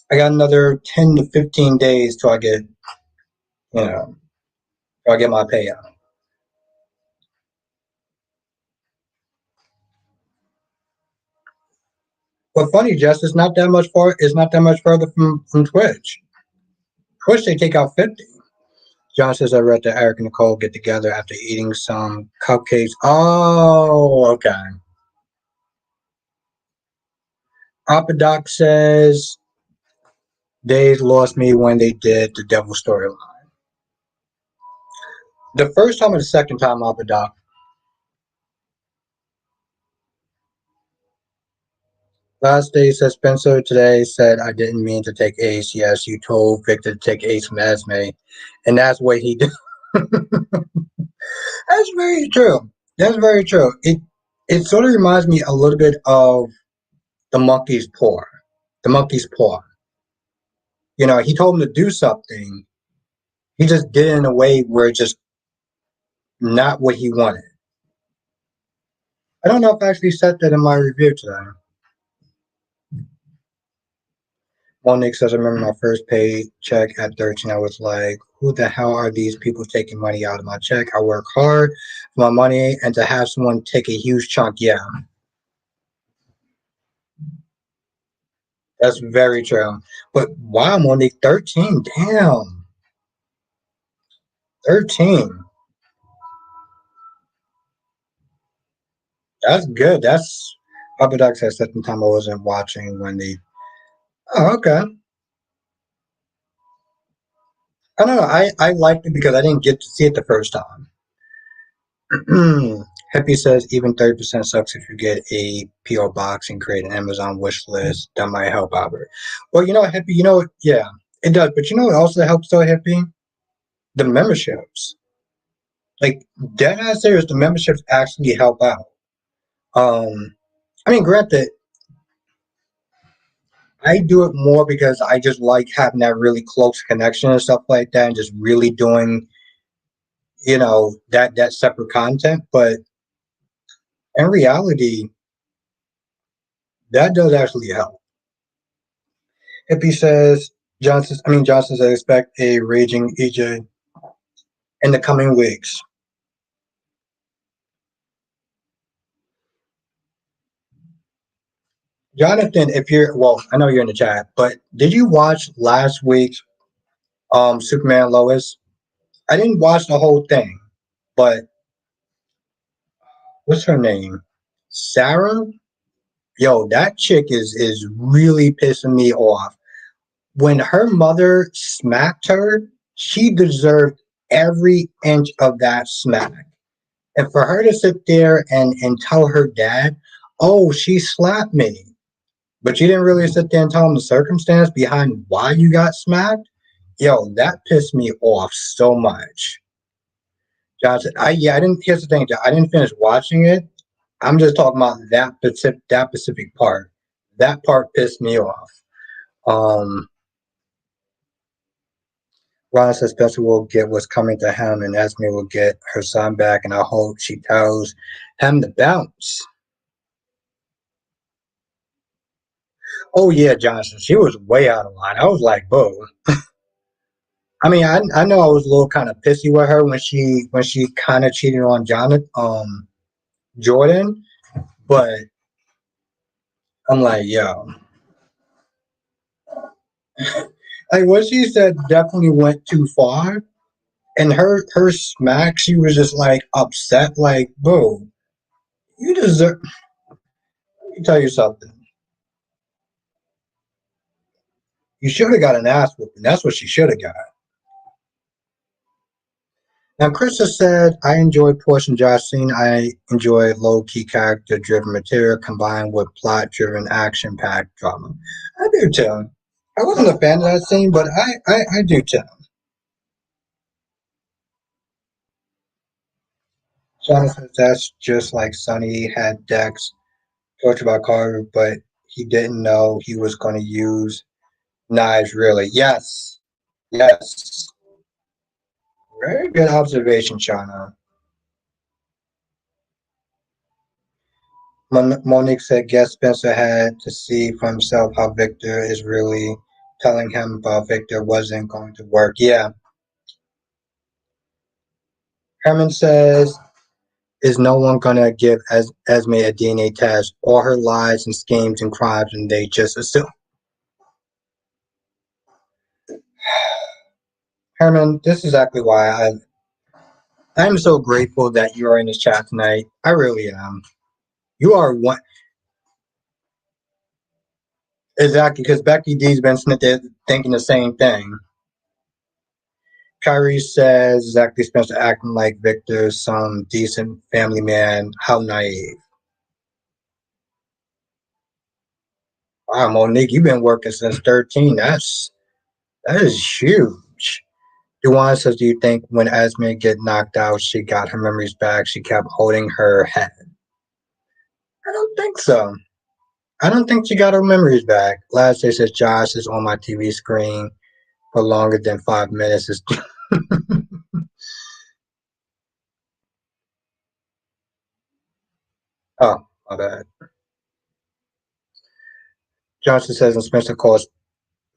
I got another 10 to 15 days till I get, till I get my payout. But funny, Jess, it's not that much further from Twitch. Twitch they take out 50. John says I read that Eric and Nicole get together after eating some cupcakes. Oh, okay. Apodoc says they lost me when they did the devil storyline. The first time or the second time, Apodoc? Last day says Spencer today said I didn't mean to take Ace. Yes, you told Victor to take Ace from Esme. And that's what he did. That's very true. That's very true. It sort of reminds me a little bit of the monkey's paw. The monkey's paw. He told him to do something. He just did it in a way where it's just not what he wanted. I don't know if I actually said that in my review today. Monique says, I remember my first paycheck at 13. I was like, who the hell are these people taking money out of my check? I work hard for my money, and to have someone take a huge chunk, yeah, that's very true. But wow, Monique, 13, damn, 13. That's good. That's Papa Doc said second time I wasn't watching when they. Oh, okay. I don't know. I liked it because I didn't get to see it the first time. Happy says even 30% sucks if you get a PO box and create an Amazon wish list. That might help Albert. Well, Happy, yeah, it does. But what also helps though, Happy? The memberships. Like dead ass serious, the memberships actually help out. I mean, granted, I do it more because I just like having that really close connection and stuff like that, and just really doing, that separate content. But in reality, that does actually help. Hippie says Johnson says expect a raging EJ in the coming weeks. Jonathan, I know you're in the chat, but did you watch last week's Superman Lois? I didn't watch the whole thing, but what's her name? Sarah? Yo, that chick is really pissing me off. When her mother smacked her, she deserved every inch of that smack. And for her to sit there and tell her dad, oh, she slapped me, but you didn't really sit there and tell him the circumstance behind why you got smacked, yo, that pissed me off so much. Johnson, I didn't. Here's the thing, I didn't finish watching it. I'm just talking about that specific part. That part pissed me off. Um, Ron says Spencer will get what's coming to him, and Esme will get her son back, and I hope she tells him to bounce. Oh yeah, Johnson. She was way out of line. I was like, "Boo." I mean, I know I was a little kind of pissy with her when she kind of cheated on Jordan, but I'm like, yo, like what she said definitely went too far. And her smack, she was just like upset, like, bro, you deserve. Let me tell you something. You should have got an ass whooping. That's what she should have got. Now, Krista said, I enjoy Portia and Josh scene. I enjoy low key character driven material combined with plot driven action packed drama. I do too. I wasn't a fan of that scene, but I do too. Shauna says that's just like Sonny had Dex tortured by Carter, but he didn't know he was going to use knives, really. Yes. Yes. Very good observation, Shauna. Monique said, guess Spencer had to see for himself how Victor is really telling him about Victor wasn't going to work. Yeah. Herman says, is no one going to give Esme a DNA test? All her lies and schemes and crimes, and they just assume. Herman, this is exactly why I'm so grateful that you are in this chat tonight. I really am. You are one. Exactly, because Becky D's been sitting there thinking the same thing. Kyrie says exactly Spencer acting like Victor's some decent family man. How naive. Wow, Monique, you've been working since 13. That is huge. Duane says, do you think when Esme get knocked out, she got her memories back? She kept holding her head. I don't think so. I don't think she got her memories back. Last day says Josh is on my TV screen for longer than 5 minutes. Oh, my bad. Johnson says, and Spencer calls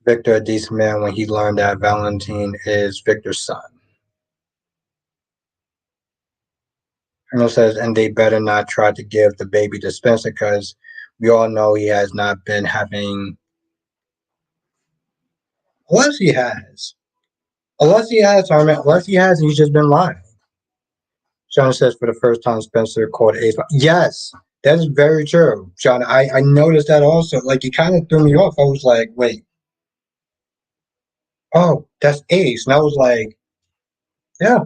Victor a decent man when he learned that Valentine is Victor's son. Colonel says, and they better not try to give the baby to Spencer because we all know he has not been having. Unless he has. Unless he has, Harmon. Unless he has, he's just been lying. Sean says, for the first time, Spencer called Ace. Yes, that is very true, Sean. I noticed that also. Like, it kind of threw me off. I was like, wait, oh, that's Ace. And I was like, yeah,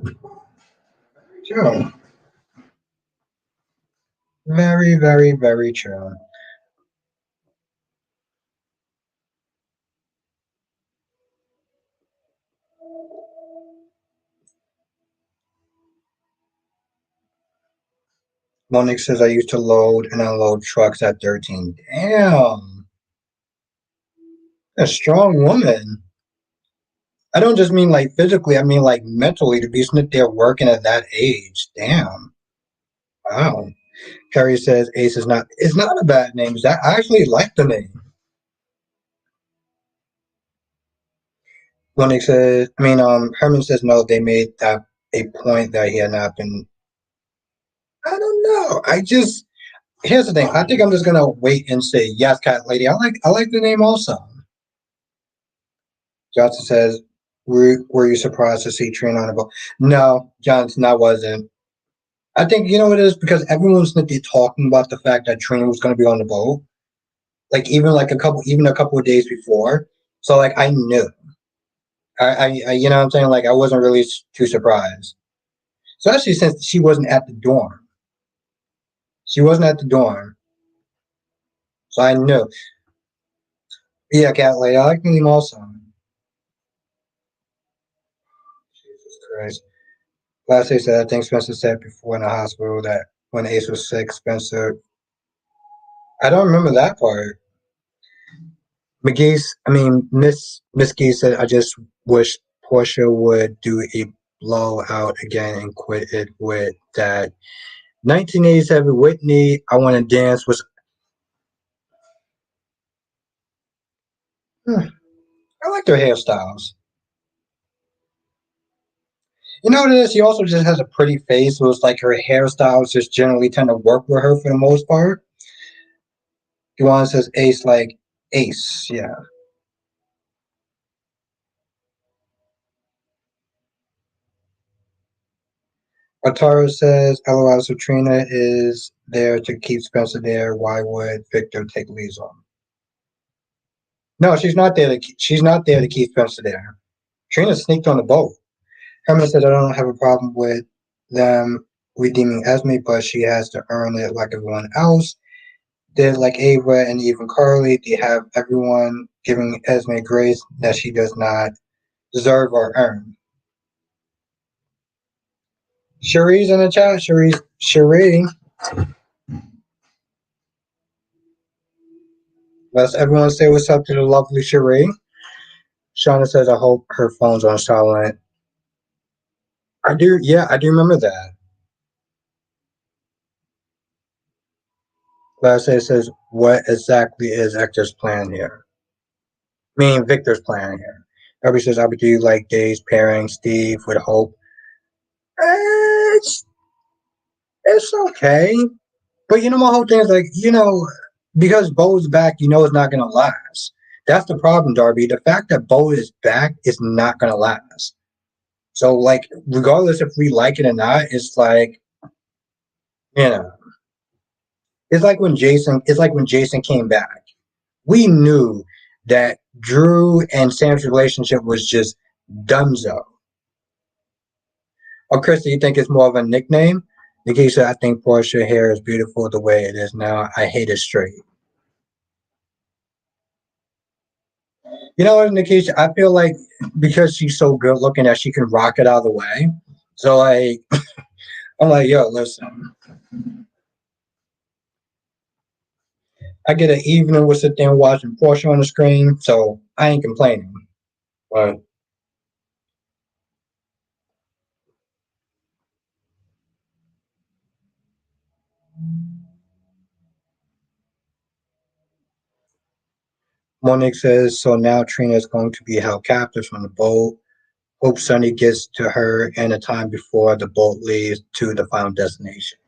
true. Very, very, very true. Monique says, I used to load and unload trucks at 13. Damn, a strong woman. I don't just mean like physically, I mean like mentally to be sitting there working at that age. Damn. Wow. Carrie says Ace is not it's not a bad name. I actually like the name. Monique says Herman says no, they made that a point that he had not been I don't know. I just here's the thing. I think I'm just gonna wait and say yes, cat lady. I like the name also. Johnson says, were you surprised to see Trina on the boat? No, Johnson, I wasn't. I think you know what it is because everyone's talking about the fact that Trina was going to be on the boat, like even a couple of days before. So like I knew, you know what I'm saying? Like I wasn't really too surprised, especially since she wasn't at the dorm. She wasn't at the dorm, so I knew. Yeah, cat lady. I like the name also. Jesus Christ. Last day said I think Spencer said before in the hospital that when Ace was sick, Spencer. I don't remember that part. Miss Gee said, I just wish Portia would do a blowout again and quit it with that 1987 Whitney, I Want to Dance was. I like their hairstyles. You know what it is? She also just has a pretty face, so it's like her hairstyles just generally tend to work with her for the most part. Yuan says ace like ace. Yeah. Atara says, LOL, so Trina is there to keep Spencer there. Why would Victor take Liesel? No, she's not there to keep Spencer there. Trina sneaked on the boat. Herman said, I don't have a problem with them redeeming Esme, but she has to earn it like everyone else. They're like Ava and even Carly. They have everyone giving Esme grace that she does not deserve or earn. Cherie's in the chat. Cherie. Let's everyone say what's up to the lovely Cherie. Shauna says, I hope her phone's on silent. I do, yeah, I do remember that. Last day says, what exactly is Hector's plan here? I mean, Victor's plan here. Everybody says, I would do like Days pairing Steve with Hope. It's, it's okay. But you know, my whole thing is like, because Bo's back, it's not going to last. That's the problem, Darby. The fact that Bo is back is not going to last. So, like, regardless if we like it or not, it's like, you know, it's like when Jason came back. We knew that Drew and Sam's relationship was just dunzo. Oh, Chris, do you think it's more of a nickname? Nikki said, I think Portia hair is beautiful the way it is now. I hate it straight. You know what, Nikisha? I feel like because she's so good looking that she can rock it out of the way. So like I'm like, yo, listen. I get an evening with sit there and watching Portia on the screen, so I ain't complaining. But Monique says, so now Trina is going to be held captive on the boat. Hope Sunny gets to her in a time before the boat leaves to the final destination.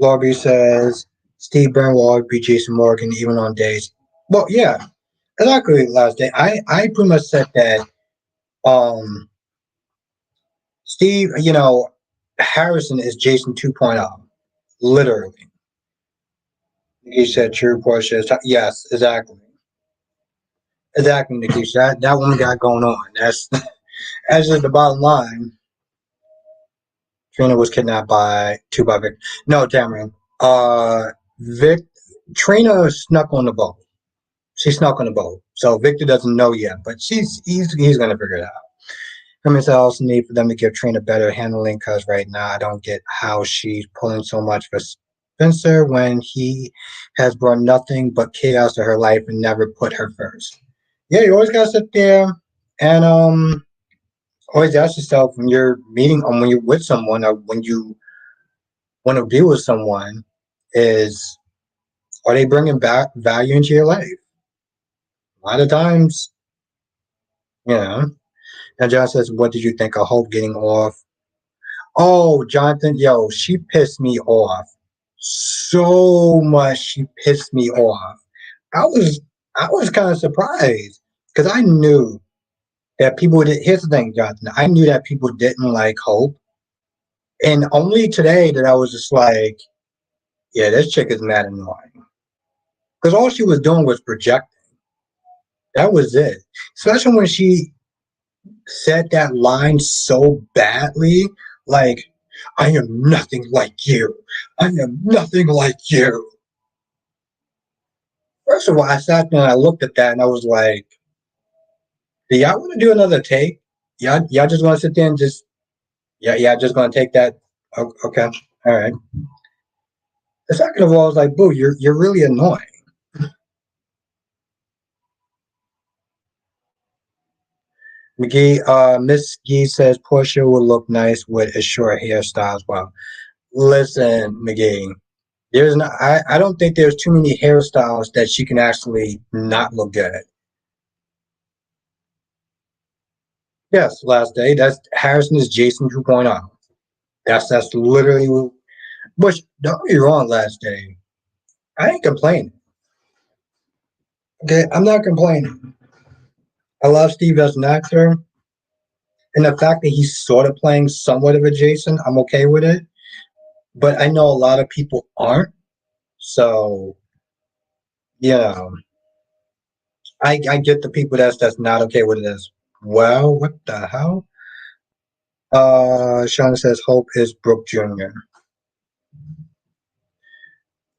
Lobby says Steve Byrne will always be Jason Morgan even on days. Well, yeah, exactly. Last day, I pretty much said that. Steve, Harrison is Jason 2.0, literally. He said true Portia. Yes, exactly. Exactly, Nikisha. That one got going on. That's just the bottom line. Trina was kidnapped by Vic. No, Cameron. Vic. Trina snuck on the boat. She snuck on the boat. So Victor doesn't know yet, but he's gonna figure it out. I mean, I also need for them to give Trina better handling because right now I don't get how she's pulling so much for Spencer when he has brought nothing but chaos to her life and never put her first. Yeah, you always gotta sit there and always ask yourself when you're meeting or when you're with someone or when you want to be with someone is are they bringing back value into your life? A lot of times, you know. And John says, "What did you think of Hope getting off?" Oh, Jonathan, yo, she pissed me off so much. She pissed me off. I was I was kind of surprised because I knew that people did. Here's the thing, Jonathan. I knew that people didn't like Hope, and only today that I was just like, yeah, this chick is mad annoying. Because all she was doing was projecting. That was it. Especially when she said that line so badly, like, I am nothing like you. I am nothing like you. First of all, I sat there and I looked at that and I was like, do y'all want to do another take? Y'all just want to sit there and just, yeah, just going to take that. Okay. All right. The second of all, I was like, boo, you're really annoying. Miss Gee says Portia would look nice with a short hairstyle as well. Listen, McGee, there's not. I don't think there's too many hairstyles that she can actually not look good. Yes, last day. That's Harrison is Jason 2.0. That's literally. Which don't get me wrong. Last day, I ain't complaining. Okay, I'm not complaining. I love Steve as an actor, and the fact that he's sort of playing somewhat of a Jason, I'm okay with it. But I know a lot of people aren't. So you know, I get the people that's not okay with it as well. What the hell? Shauna says Hope is Brooke Jr.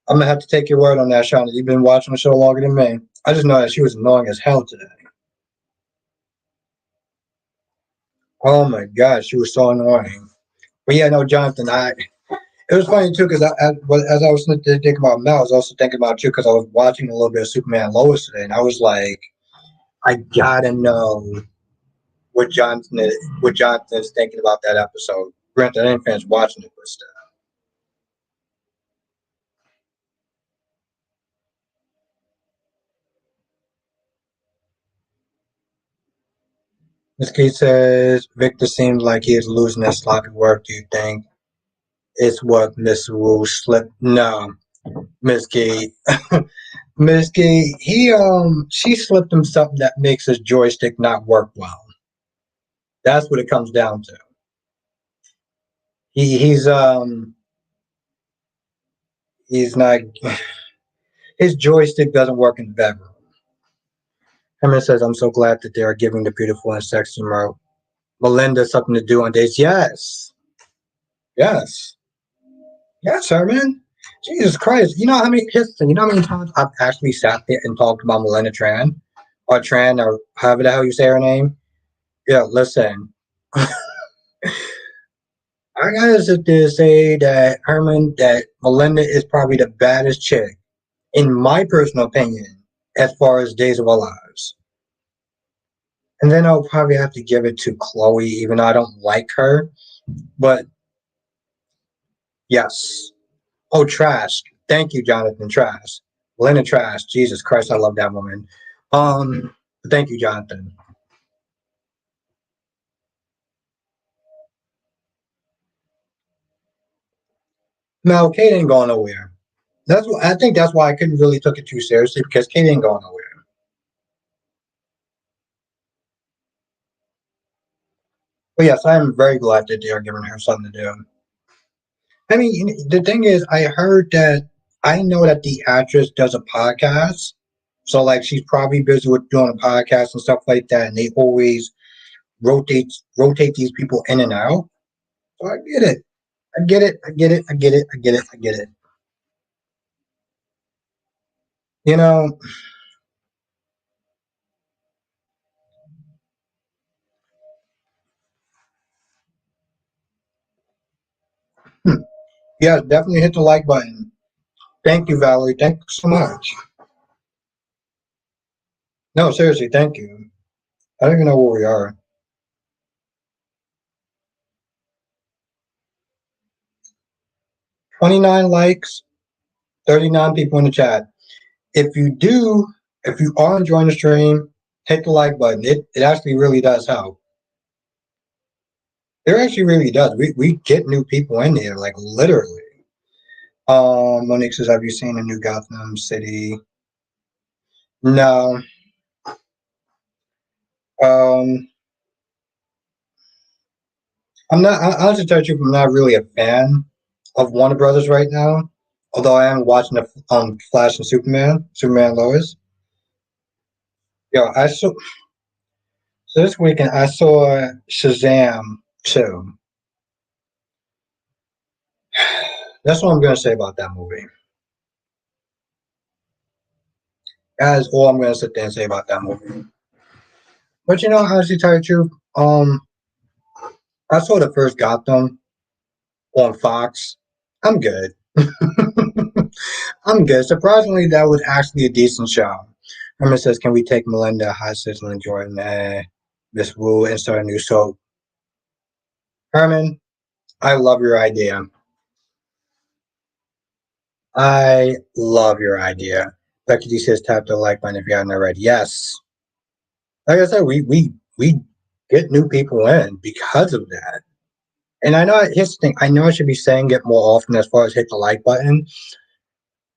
I'm gonna have to take your word on that, Shauna. You've been watching the show longer than me. I just know that she was annoying as hell today. Oh my god, she was so annoying. But yeah, no, Jonathan, I it was funny too because as I was thinking about Mel, I was also thinking about you because I was watching a little bit of Superman Lois today, and I was like, I gotta know what Jonathan is thinking about that episode. Granted, I didn't finish watching it, but still. Miss Kate says Victor seems like he is losing his sloppy work. Do you think it's what Miss Wu slipped? No, Miss Kate. Miss Kate, she slipped him something that makes his joystick not work well. That's what it comes down to. He's not his joystick doesn't work in the bedroom. Herman says, I'm so glad that they are giving the beautiful and sexy Melinda something to do on days. Yes. Yes. Yes, Herman. Jesus Christ. You know how many times I've actually sat there and talked about Melinda Tran? Or Tran or however the hell you say her name? Yeah, listen. I gotta sit there and say that Herman, that Melinda is probably the baddest chick, in my personal opinion, as far as Days of Our Lives. And then I'll probably have to give it to Chloe, even though I don't like her. But yes. Oh, Trash. Thank you, Jonathan Trash. Melinda Trash. Jesus Christ, I love that woman. Thank you, Jonathan. No, Kate ain't going nowhere. I think that's why I couldn't really took it too seriously because Kate ain't going nowhere. But yes, I am very glad that they are giving her something to do. I mean, the thing is, I know that the actress does a podcast, so like she's probably busy with doing a podcast and stuff like that, and they always rotate these people in and out. So I get it. I get it. I get it. I get it. I get it. I get it. You know, yeah, definitely hit the like button. Thank you, Valerie. Thank you so much. No, seriously, thank you. I don't even know where we are. 29 likes, 39 people in the chat. If you do, if you are enjoying the stream, hit the like button. It actually really does help. It actually really does. We get new people in here, like literally. Monique says, have you seen a new Gotham City? No. Um, I'm not. Honestly, tell you the truth, I'm not really a fan of Warner Brothers right now. Although I am watching the Flash and Superman Lois. Yo, I saw so this weekend I saw Shazam 2. That's what I'm gonna say about that movie. That is all I'm gonna sit there and say about that movie. But honestly, tell you the truth, I saw the first Gotham on Fox. I'm good. I'm good. Surprisingly, that was actually a decent show. Herman says, "Can we take Melinda, Hot Sizzle, and Jordan, Miss Wu, and start a new soap?" Herman, I love your idea. I love your idea. Becky D says, "Tap the like button if you haven't already." Yes, like I said, we get new people in because of that, And I know here's the thing. I know I should be saying it more often as far as hit the like button.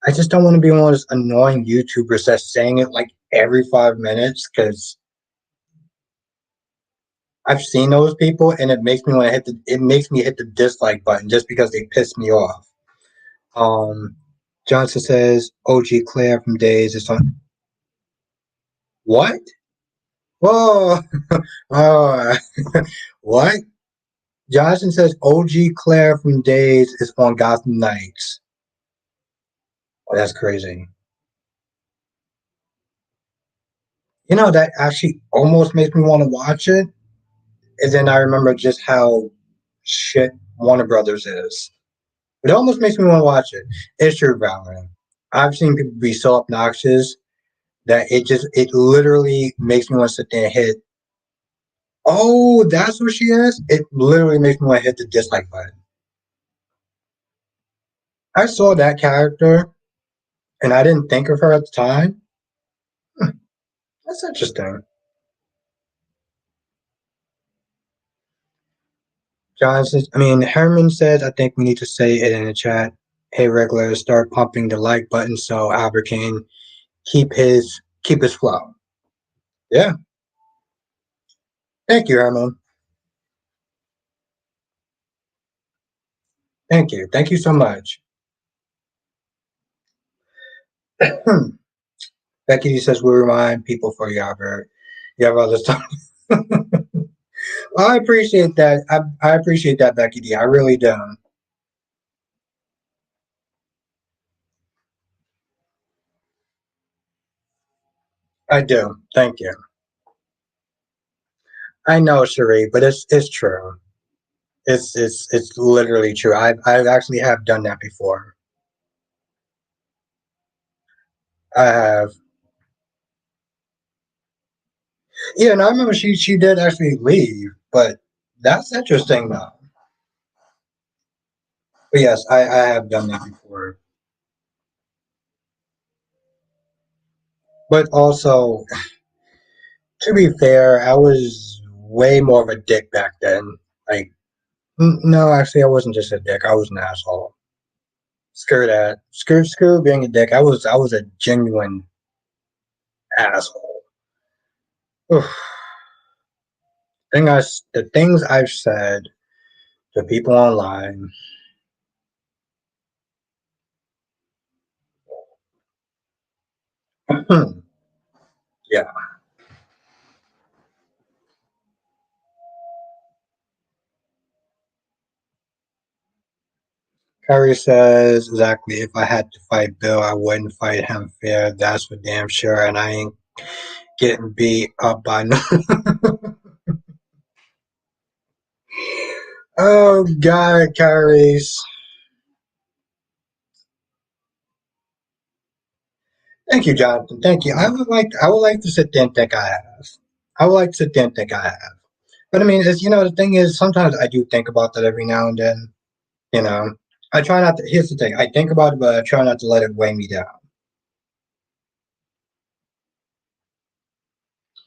I just don't want to be one of those annoying YouTubers that's saying it like every 5 minutes because I've seen those people and it makes me want to hit the it makes me hit the dislike button just because they piss me off. Um, Johnson says OG Claire from Days is on what? Whoa, oh, what? Johnson says OG Claire from Days is on Gotham Knights. Oh, that's crazy. You know, that actually almost makes me want to watch it. And then I remember just how shit Warner Brothers is. It almost makes me want to watch it. It's true, Valen. I've seen people be so obnoxious that it literally makes me want to sit there and hit. Oh, that's what she is. It literally makes me want to hit the dislike button. I saw that character and I didn't think of her at the time. Hmm, that's interesting. John says, I mean, Herman says, I think we need to say it in the chat. Hey, regulars, start pumping the like button so Albert can keep his flow. Yeah, thank you, Herman. Thank you so much. Becky says we remind people for you, Albert. You have other stuff. Well, I appreciate that. I appreciate that, Becky D. I really do. I do. Thank you. I know, Cherie, but it's true. It's literally true. I actually have done that before. I have. Yeah, and I remember she did actually leave, but that's interesting though. But yes, I have done that before. But also, to be fair, I was way more of a dick back then. Like, no, actually, I wasn't just a dick. I was an asshole. Screw that. Screw being a dick. I was a genuine asshole. Oof. The things I've said to people online. Yeah. Kyrie says exactly. If I had to fight Bill, I wouldn't fight him fair. That's for damn sure. And I ain't getting beat up by no. Oh God, Kyrie. Thank you, Jonathan. Thank you. I would like to sit there and think I have. I would like to sit there and think I have. But I mean, it's, you know, the thing is, sometimes I do think about that every now and then. You know, I try not to. Here's the thing: I think about it, but I try not to let it weigh me down.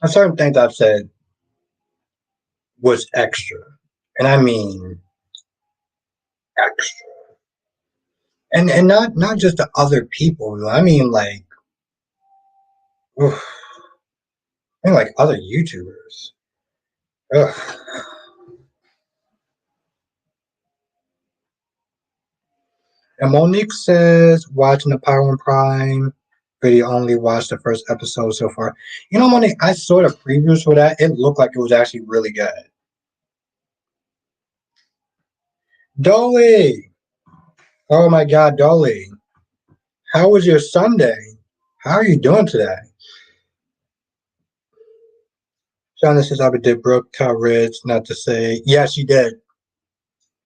And certain things I've said was extra, and I mean extra, and not just to other people. I mean oof, I mean like other YouTubers. Ugh. And Monique says, watching the Power and Prime video, only watched the first episode so far. You know, Monique, I saw the previews for that. It looked like it was actually really good. Dolly! Oh my God, Dolly. How was your Sunday? How are you doing today? Shana says, I did Brooke tell Rich not to say. Yeah, she did.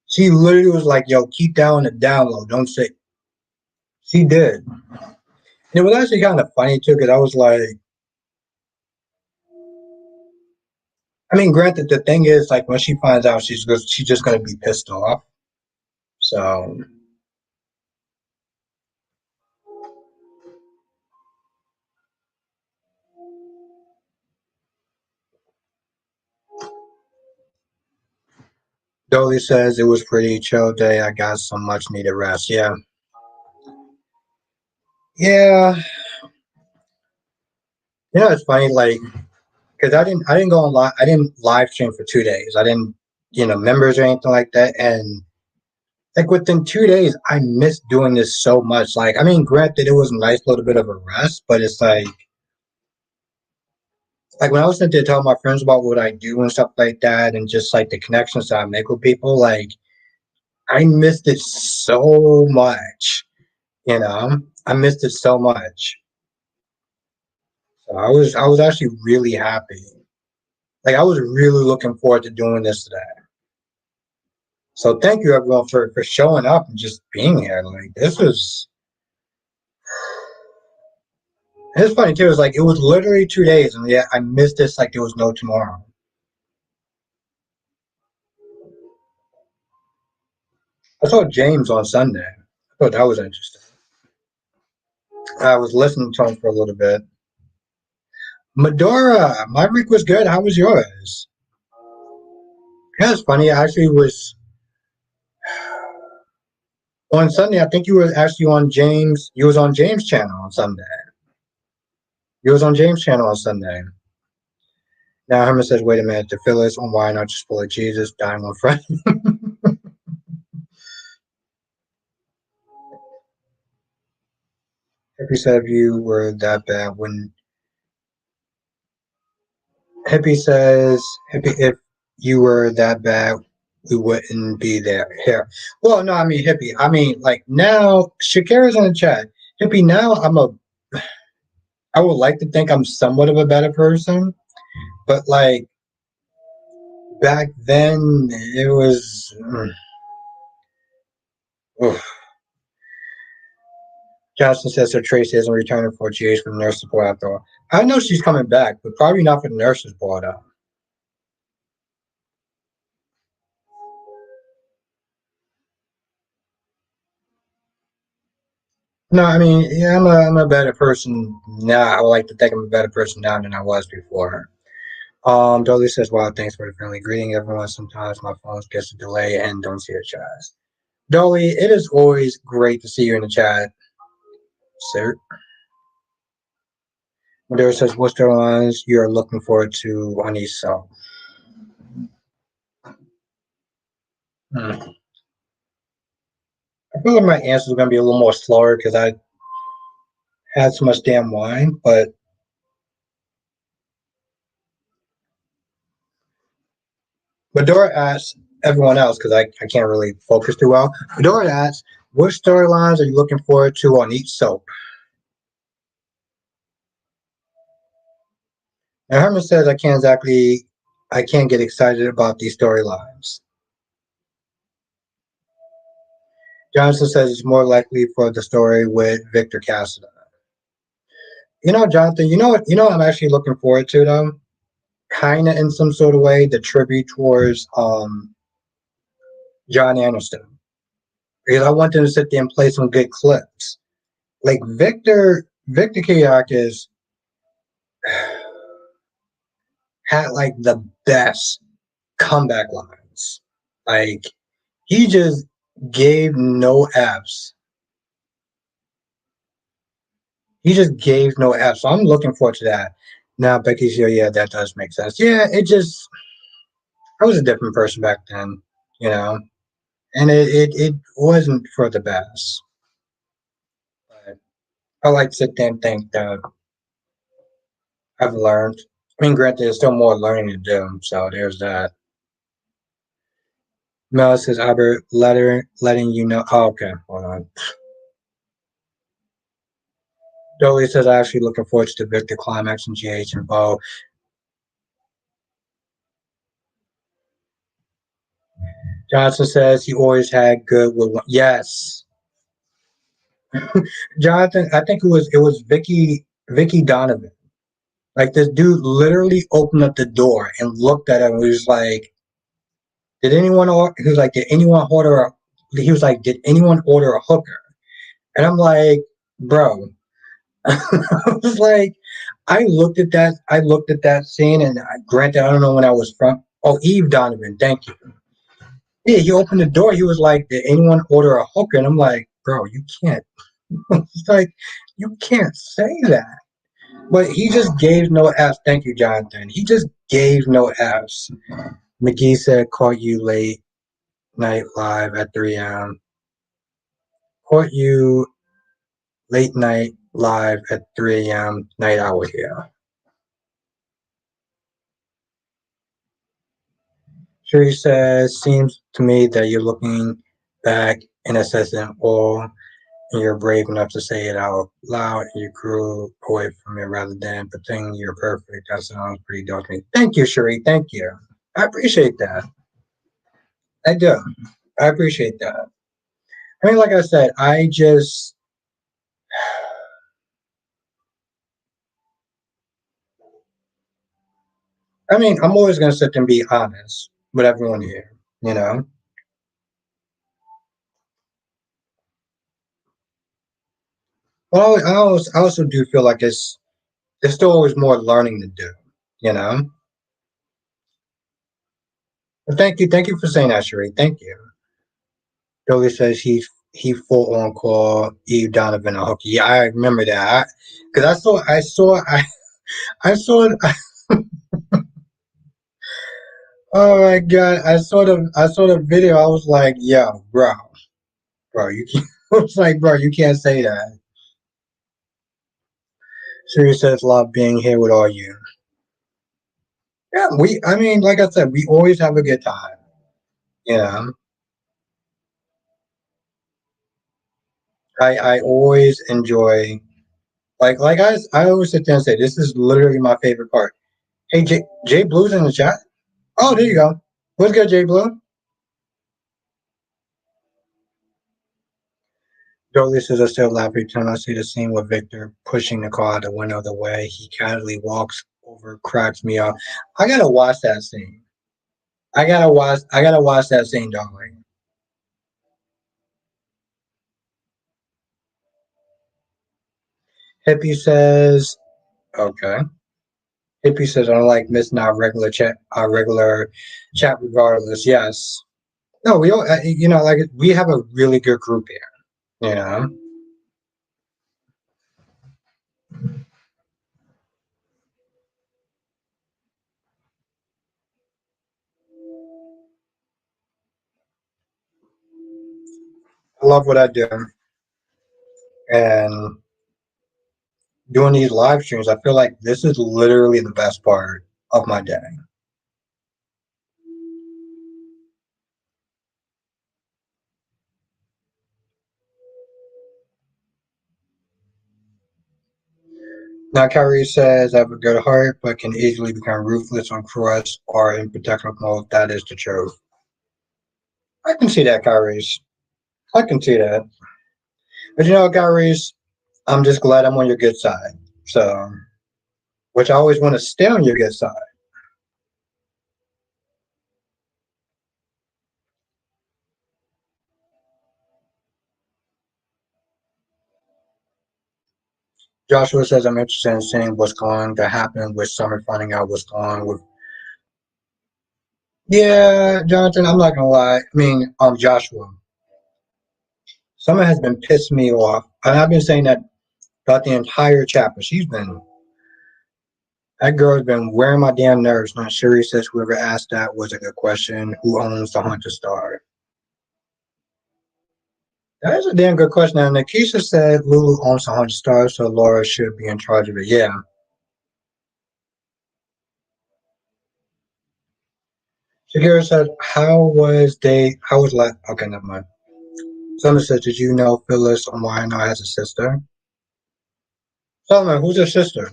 She literally was like, yo, keep down the download. Don't say. She did. And it was actually kind of funny too, because I was like, I mean, granted, the thing is, like, when she finds out, she's just gonna be pissed off. So, Dolly says it was pretty chill day. I got some much needed rest. Yeah, yeah. You know, it's funny, like, because I didn't go on live. I didn't live stream for 2 days. I didn't, members or anything like that. And like within 2 days, I missed doing this so much. Like, I mean, granted, it was a nice little bit of a rest, but it's like when I was sitting there telling my friends about what I do and stuff like that, and just like the connections that I make with people, like I missed it so much. I missed it so much. So I was actually really happy. Like I was really looking forward to doing this today. So thank you everyone for showing up and just being here. Like this was it's funny too. It's like it was literally 2 days, and yet I missed this like there was no tomorrow. I saw James on Sunday. I thought that was interesting. I was listening to him for a little bit. Medora, my week was good. How was yours? Yeah, it's funny. I actually was on Sunday. I think you were actually on James. You was on James' channel on Sunday. You was on James' channel on Sunday. Now Herman says, "Wait a minute. The fillers on why not just full of Jesus dying on Friday." Hippie said, "If you were that bad, when Hippie says, Hippie, if you were that bad, we wouldn't be there here." Well, no, I mean Hippie. I mean, like now, Shakira's in the chat. Hippie, now I would like to think I'm somewhat of a better person, but like back then, it was. Oof. Johnson says so Tracy isn't returning for GH for the nurse support after all. I know she's coming back, but probably not for the nurses board out. No, I mean, yeah, I'm a better person now. I would like to think I'm a better person now than I was before. Dolly says, "Wow, thanks for the friendly greeting, everyone. Sometimes my phone gets a delay and don't see a chat." Dolly, it is always great to see you in the chat, sir. Madera says, "What's the lines you're looking forward to on each cell?" Hmm. I feel like my answer is going to be a little more slower because I had so much damn wine, but Dora asks everyone else because I can't really focus too well. Dora asks, "What storylines are you looking forward to on each soap?" And Herman says, I can't get excited about these storylines." Johnson says it's more likely for the story with Victor Cassidy. Jonathan, what I'm actually looking forward to though? Kinda in some sort of way, the tribute towards John Anderson. Because I want them to sit there and play some good clips. Like Victor Kiyakis had like the best comeback lines. Like he just gave no F's. He just gave no F's. So I'm looking forward to that. Now Becky's here, yeah, that does make sense. Yeah, it just I was a different person back then, you know, and it wasn't for the best. But I like to sit there and think that I've learned. I mean, granted, there's still more learning to do, so there's that. Mel says, Albert, letting you know. Oh, okay, hold on. Dolly says, I'm actually looking forward to the Victor climax and GH and Bo. Johnson says he always had good with one. Yes. Jonathan, I think it was Vicky Donovan. Like this dude literally opened up the door and looked at him and was like, "Did anyone order?" He was like, "Did anyone order a?" He was like, "Did anyone order a hooker?" And I'm like, "Bro," I was like, I looked at that scene, and granted, I don't know when I was from. Oh, Eve Donovan, thank you. Yeah, he opened the door. He was like, "Did anyone order a hooker?" And I'm like, "Bro, you can't." It's like you can't say that. But he just gave no F's. Thank you, Jonathan. He just gave no F's. McGee said, "Caught you late night live at 3 a.m. Caught you late night live at 3 a.m. Night hour here." Sherry says, "Seems to me that you're looking back and assessing all, and you're brave enough to say it out loud, and you grew away from it rather than pretending you're perfect. That sounds pretty dope to me." Thank you, Sherry. Thank you. I appreciate that. I do. I appreciate that. I mean, like I said, I mean, I'm always going to sit and be honest with everyone here, you know? But I also do feel like there's still always more learning to do, you know? But thank you for saying that, Sheree. Thank you. Joey says he full on call Eve Donovan a hooky. Yeah, I remember that. Because I saw, oh my God, I saw the video. I was like, yo, bro, you can't, I was like, bro, you can't say that. Sheree says, love being here with all you. Yeah, I mean, like I said, we always have a good time. You know, I always enjoy, I always sit there and say, this is literally my favorite part. Hey, Jay Blue's in the chat. Oh, there you go. What's good, Jay Blue? Jolie says, I still laugh every time I see the scene with Victor pushing the car out the window the way he casually walks over cracks me up. I gotta watch that scene. I gotta watch that scene, darling. Hippie says, okay. Hippie says, I don't like missing our regular chat regardless. Yes. No, we all, like we have a really good group here. You know, I love what I do, and doing these live streams, I feel like this is literally the best part of my day. Now, Kyrie says, I have a good heart, but can easily become ruthless on crush or in protective mode. That is the truth. I can see that, Kyrie. I can see that. But Kyrie, I'm just glad I'm on your good side. So, which I always want to stay on your good side. Joshua says, I'm interested in seeing what's going to happen with Summer, finding out what's going on with. Yeah, Jonathan, I'm not going to lie. I mean, Joshua, Summer has been pissing me off. And I've been saying that about the entire chapter. That girl's been wearing my damn nerves. Not sure he says whoever asked that was a good question. Who owns the Hunter Star? That is a damn good question. And Nikisha said Lulu owns the Hunter Star, so Laura should be in charge of it. Yeah. Shakira said, how was last, okay, never mind. Summer said, did you know Phyllis Omar has a sister? Summer, who's her sister?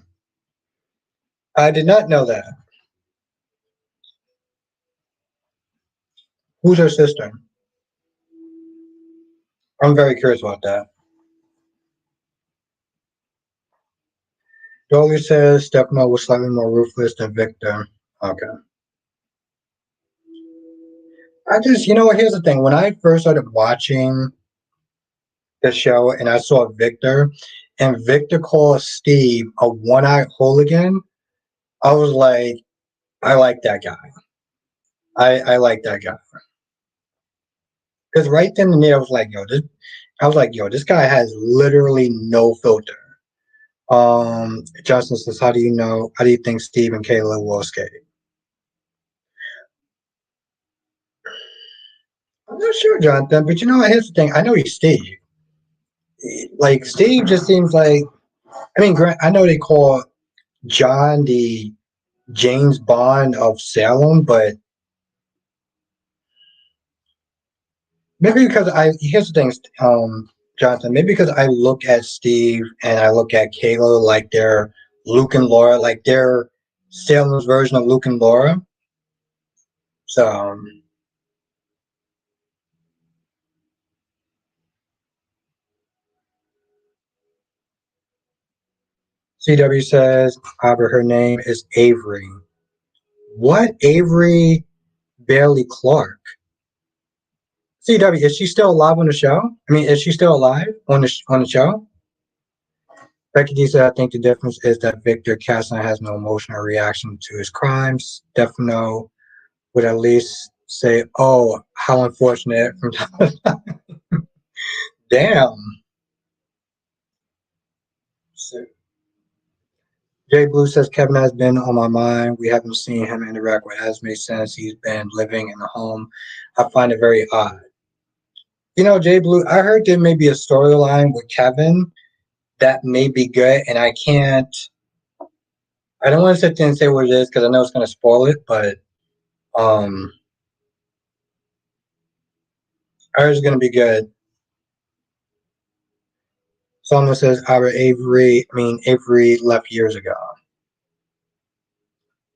I did not know that. Who's her sister? I'm very curious about that. Dolly says Stefano was slightly more ruthless than Victor. Okay. Here's the thing. When I first started watching the show and I saw Victor, and Victor called Steve a one-eyed hooligan, I was like, I like that guy. I like that guy. Because right then and there, I was like, yo, this guy has literally no filter. Justin says, how do you know? How do you think Steve and Kayla will escape? I'm not sure, Jonathan, but here's the thing. I know he's Steve. Like Steve just seems like. I mean, I know they call John the James Bond of Salem, but maybe because I here's the thing, Jonathan. Maybe because I look at Steve and I look at Kayla like they're Luke and Laura, like they're Salem's version of Luke and Laura. So CW says, however, her name is Avery. What Avery Bailey Clark? CW, is she still alive on the show? I mean, is she still alive on the show? Becky D said, I think the difference is that Victor Casson has no emotional reaction to his crimes. Stefano would at least say, oh, how unfortunate from time to time. Damn. So, Jay Blue says Kevin has been on my mind. We haven't seen him interact with Esme since he's been living in the home. I find it very odd. Jay Blue, I heard there may be a storyline with Kevin that may be good, and I don't want to sit there and say what it is because I know it's going to spoil it, but um, I heard it's going to be good. Someone says Avery left years ago.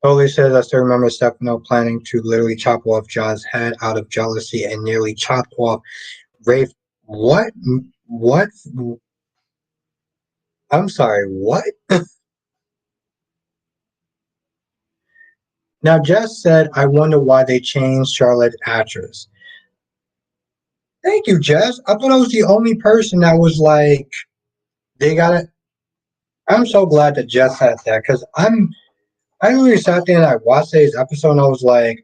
Foley says, I still remember Stefano planning to literally chop off John's head out of jealousy and nearly chopped off Rafe. What? What? I'm sorry, what? Now, Jess said, I wonder why they changed Charlotte actress. Thank you, Jess. I thought I was the only person that was like, they got it. I'm so glad that Jess had that because I really sat there and I watched today's episode and I was like,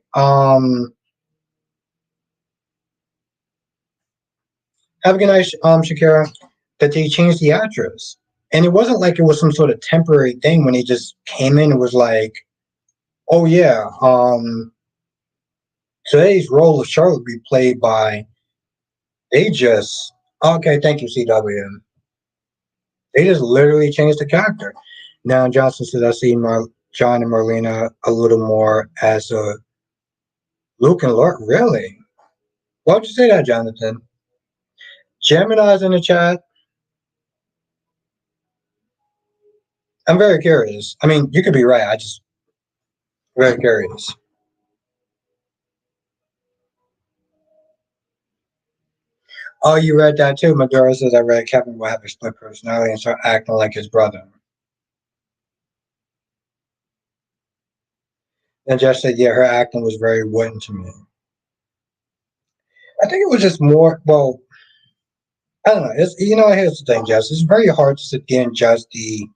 have a good night, Shakira, that they changed the actress. And it wasn't like it was some sort of temporary thing when he just came in and was like, oh yeah, today's role of Charlotte will be played by they just okay, thank you, CW. They just literally changed the character. Now Johnson says I see John and Marlena a little more as a Luke and Lord. Really? Why would you say that, Jonathan? Gemini's in the chat. I'm very curious. I mean, you could be right. I just very curious. Oh, you read that too. Maduro says I read Kevin will have a split personality and start acting like his brother. And Jess said, yeah, her acting was very wooden to me. I think it was just more, well, I don't know. Here's the thing, Jess. It's very hard to sit there and judge the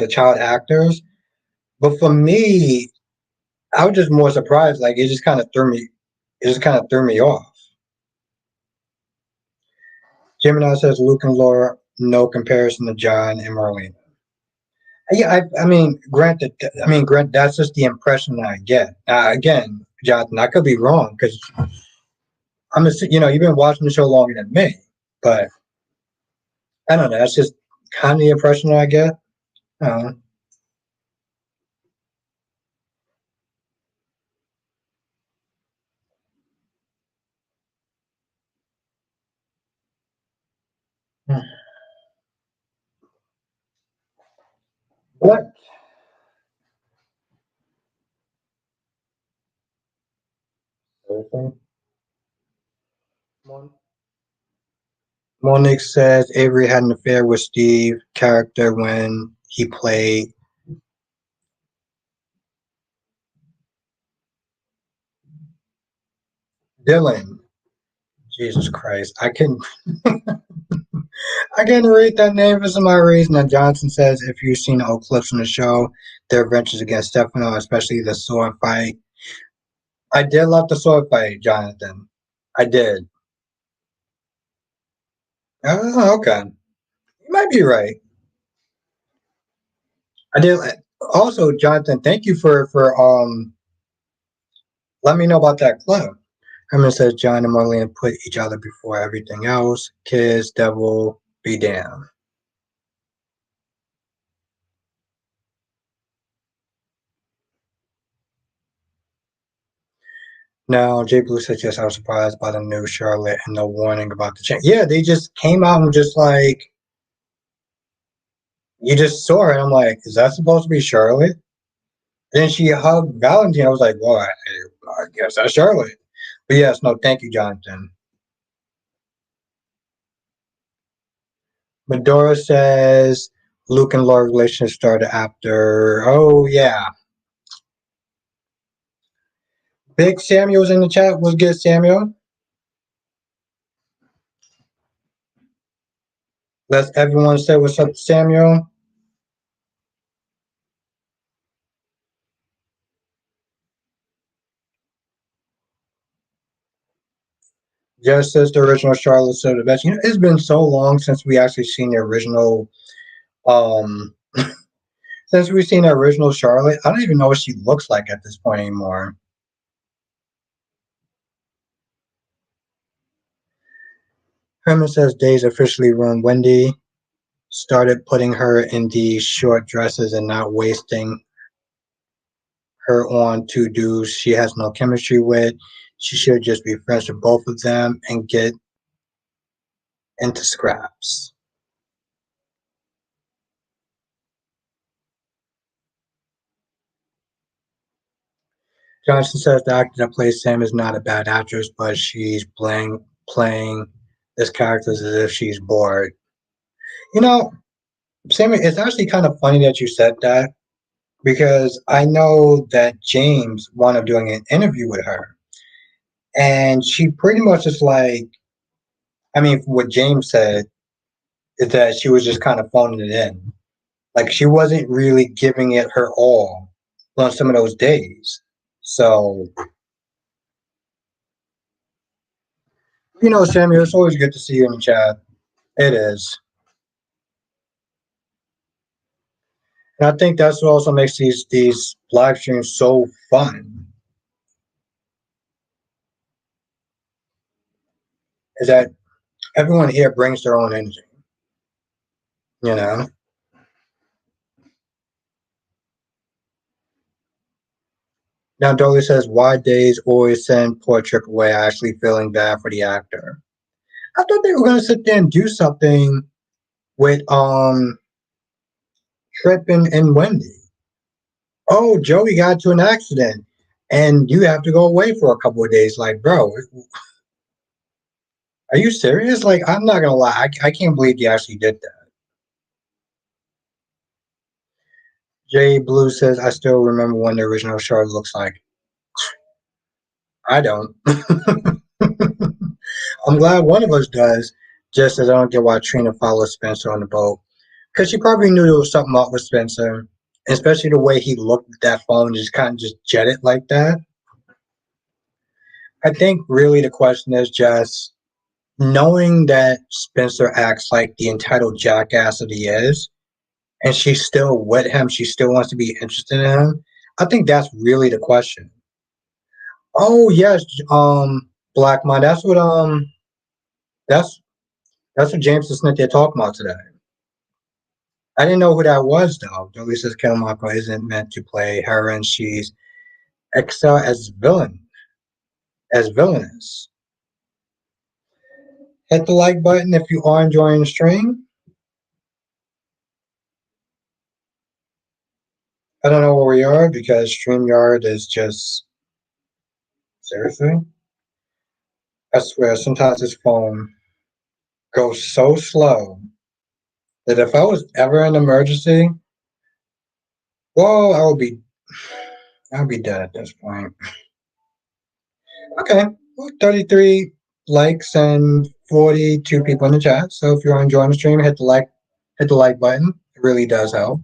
child actors. But for me, I was just more surprised. Like it just kind of threw me off. Gemini says Luke and Laura, no comparison to John and Marlene. Yeah, I mean, grant that's just the impression that I get. Again, Jonathan, I could be wrong because you've been watching the show longer than me, but I don't know. That's just kind of the impression that I get. Uh, what? Monique says Avery had an affair with Steve character when he played Dylan. Jesus Christ, I can't read that name for some odd reason. And Johnson says if you've seen old clips from the show, their adventures against Stefano, especially the sword fight. I did love the sword fight, Jonathan. I did. Oh, okay. You might be right. I did. Also, Jonathan, thank you for let me know about that club. Herman says John and Marlena put each other before everything else. Kids, devil, be damned. Now, Jay Blue says, yes, I was surprised by the new Charlotte and the warning about the change. Yeah, they just came out and just like, you just saw it. I'm like, is that supposed to be Charlotte? And then she hugged Valentine. I was like, well, I guess that's Charlotte. But yes, no, thank you, Jonathan. Medora says Luke and Laura relationship started after. Oh, yeah. Big Samuel's in the chat. What's good, Samuel? Let's everyone say what's up, Samuel. Just as the original Charlotte so the best. You know, it's been so long since we actually seen the original um since we've seen the original Charlotte. I don't even know what she looks like at this point anymore. Herman says Days officially ruined Wendy. Started putting her in these short dresses and not wasting her on two dudes she has no chemistry with. She should just be friends with both of them and get into scraps. Johnson says the actor that plays Sam is not a bad actress, but she's playing this character as if she's bored. You know, Sammy, it's actually kind of funny that you said that because I know that James wound up doing an interview with her, and she pretty much is like, I mean, what James said is that she was just kind of phoning it in. Like she wasn't really giving it her all on some of those days. So, Samuel, it's always good to see you in the chat. It is. And I think that's what also makes these live streams so fun. Is that everyone here brings their own energy, you know? Now Dolly says, why Days always send poor Trip away, actually feeling bad for the actor. I thought they were gonna sit there and do something with Trip and Wendy. Oh, Joey got into an accident and you have to go away for a couple of days. Like, bro, are you serious? Like, I'm not gonna lie, I can't believe you actually did that. Jay Blue says, I still remember when the original show looks like. I don't. I'm glad one of us does, just as I don't get why Trina followed Spencer on the boat. Because she probably knew there was something up with Spencer, especially the way he looked at that phone, just kind of just jet it like that. I think really the question is just knowing that Spencer acts like the entitled jackass that he is, and she's still with him, she still wants to be interested in him. I think that's really the question. Oh yes, Black Mind. That's that's what James and Smith are talking about today. I didn't know who that was though. Dolly says Kilmarco isn't meant to play her, and she's excel as villainous. Hit the like button if you are enjoying the stream. I don't know where we are because StreamYard is just seriously. I swear, sometimes this phone goes so slow that if I was ever in an emergency, well, I'll be dead at this point. Okay, well, 33 likes and 42 people in the chat. So if you're enjoying the stream, hit the like button. It really does help.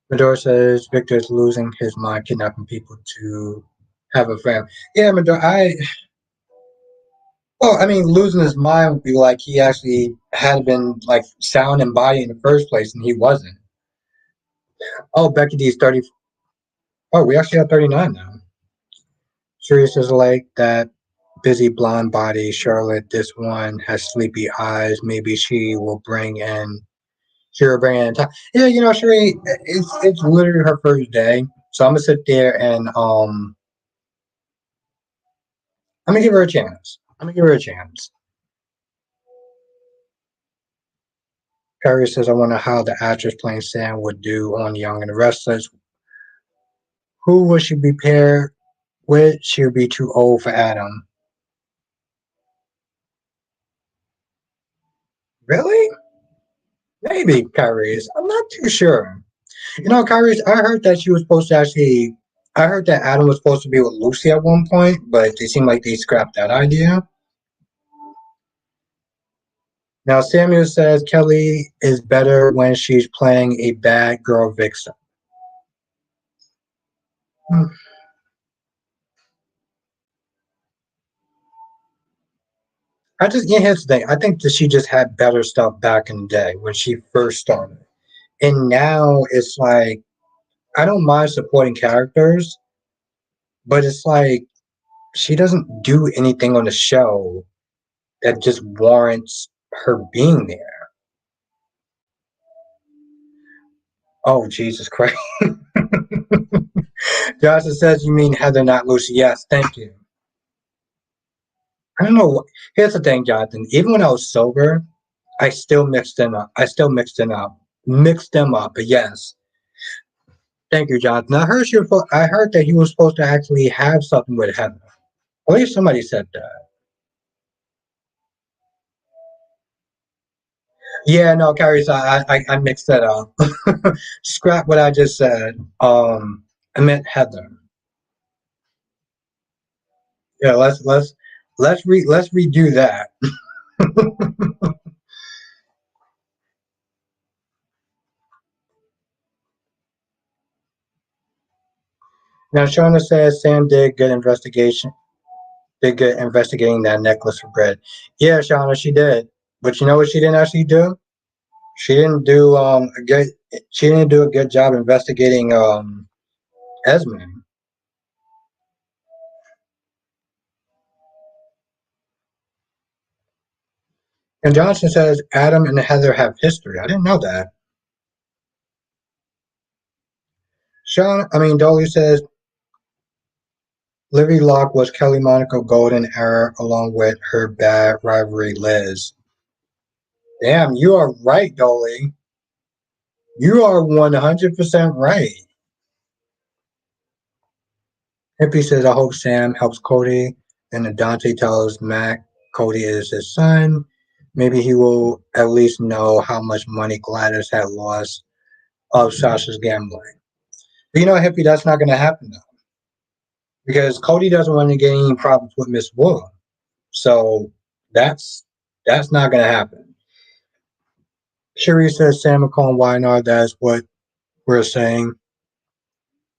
Medora says Victor is losing his mind, kidnapping people to have a family. Yeah, Medora, Well, I mean, losing his mind would be like he actually had been like sound and body in the first place, and he wasn't. Oh, Becky D's 30. Oh, we actually have 39 now. Sirius is like that busy blonde body. Charlotte, this one has sleepy eyes. Maybe she will bring in time. Yeah, you know, Sheree, it's literally her first day. So I'm gonna sit there and I'm gonna give her a chance. I'm gonna give her a chance. Perry says, I wonder how the actress playing Sam would do on Young and the Restless. Who would she be paired with? She would be too old for Adam. Really? Maybe Kyrie. I'm not too sure. You know, Kyrie, I heard that she was supposed to actually. I heard that Adam was supposed to be with Lucy at one point, but it seemed like they scrapped that idea. Now, Samuel says Kelly is better when she's playing a bad girl vixen. Hmm. Yeah, here's the thing. I think that she just had better stuff back in the day when she first started. And now it's like, I don't mind supporting characters, but it's like, she doesn't do anything on the show that just warrants her being there. Oh, Jesus Christ. Johnson says, you mean Heather, not Lucy? Yes, thank you. I don't know. Here's the thing, Jonathan. Even when I was sober, I still mixed them up. I still mixed them up. Mixed them up. But yes, thank you, Jonathan. I heard that he was supposed to actually have something with Heather. At least somebody said that. Yeah, no, Carrie, so I mixed that up. Scrap what I just said. I meant Heather. Yeah, let's redo that. Now, Shauna says Sam did good investigating that necklace for bread. Yeah, Shauna, she did. But you know what she didn't actually do? She didn't do a good. She didn't do a good job investigating Esme. And Johnson says Adam and Heather have history. I didn't know that. Dolly says Livy Locke was Kelly Monaco golden era along with her bad rivalry Liz. Damn, you are right, Dolly. You are 100% right. Hippie says, I hope Sam helps Cody. And Dante tells Mac Cody is his son. Maybe he will at least know how much money Gladys had lost of Sasha's gambling. But you know, Hippie, that's not going to happen though. Because Cody doesn't want to get any problems with Miss Wu. So that's that's not going to happen. Sherry says Sam McCall and Wynard, that's what we're saying.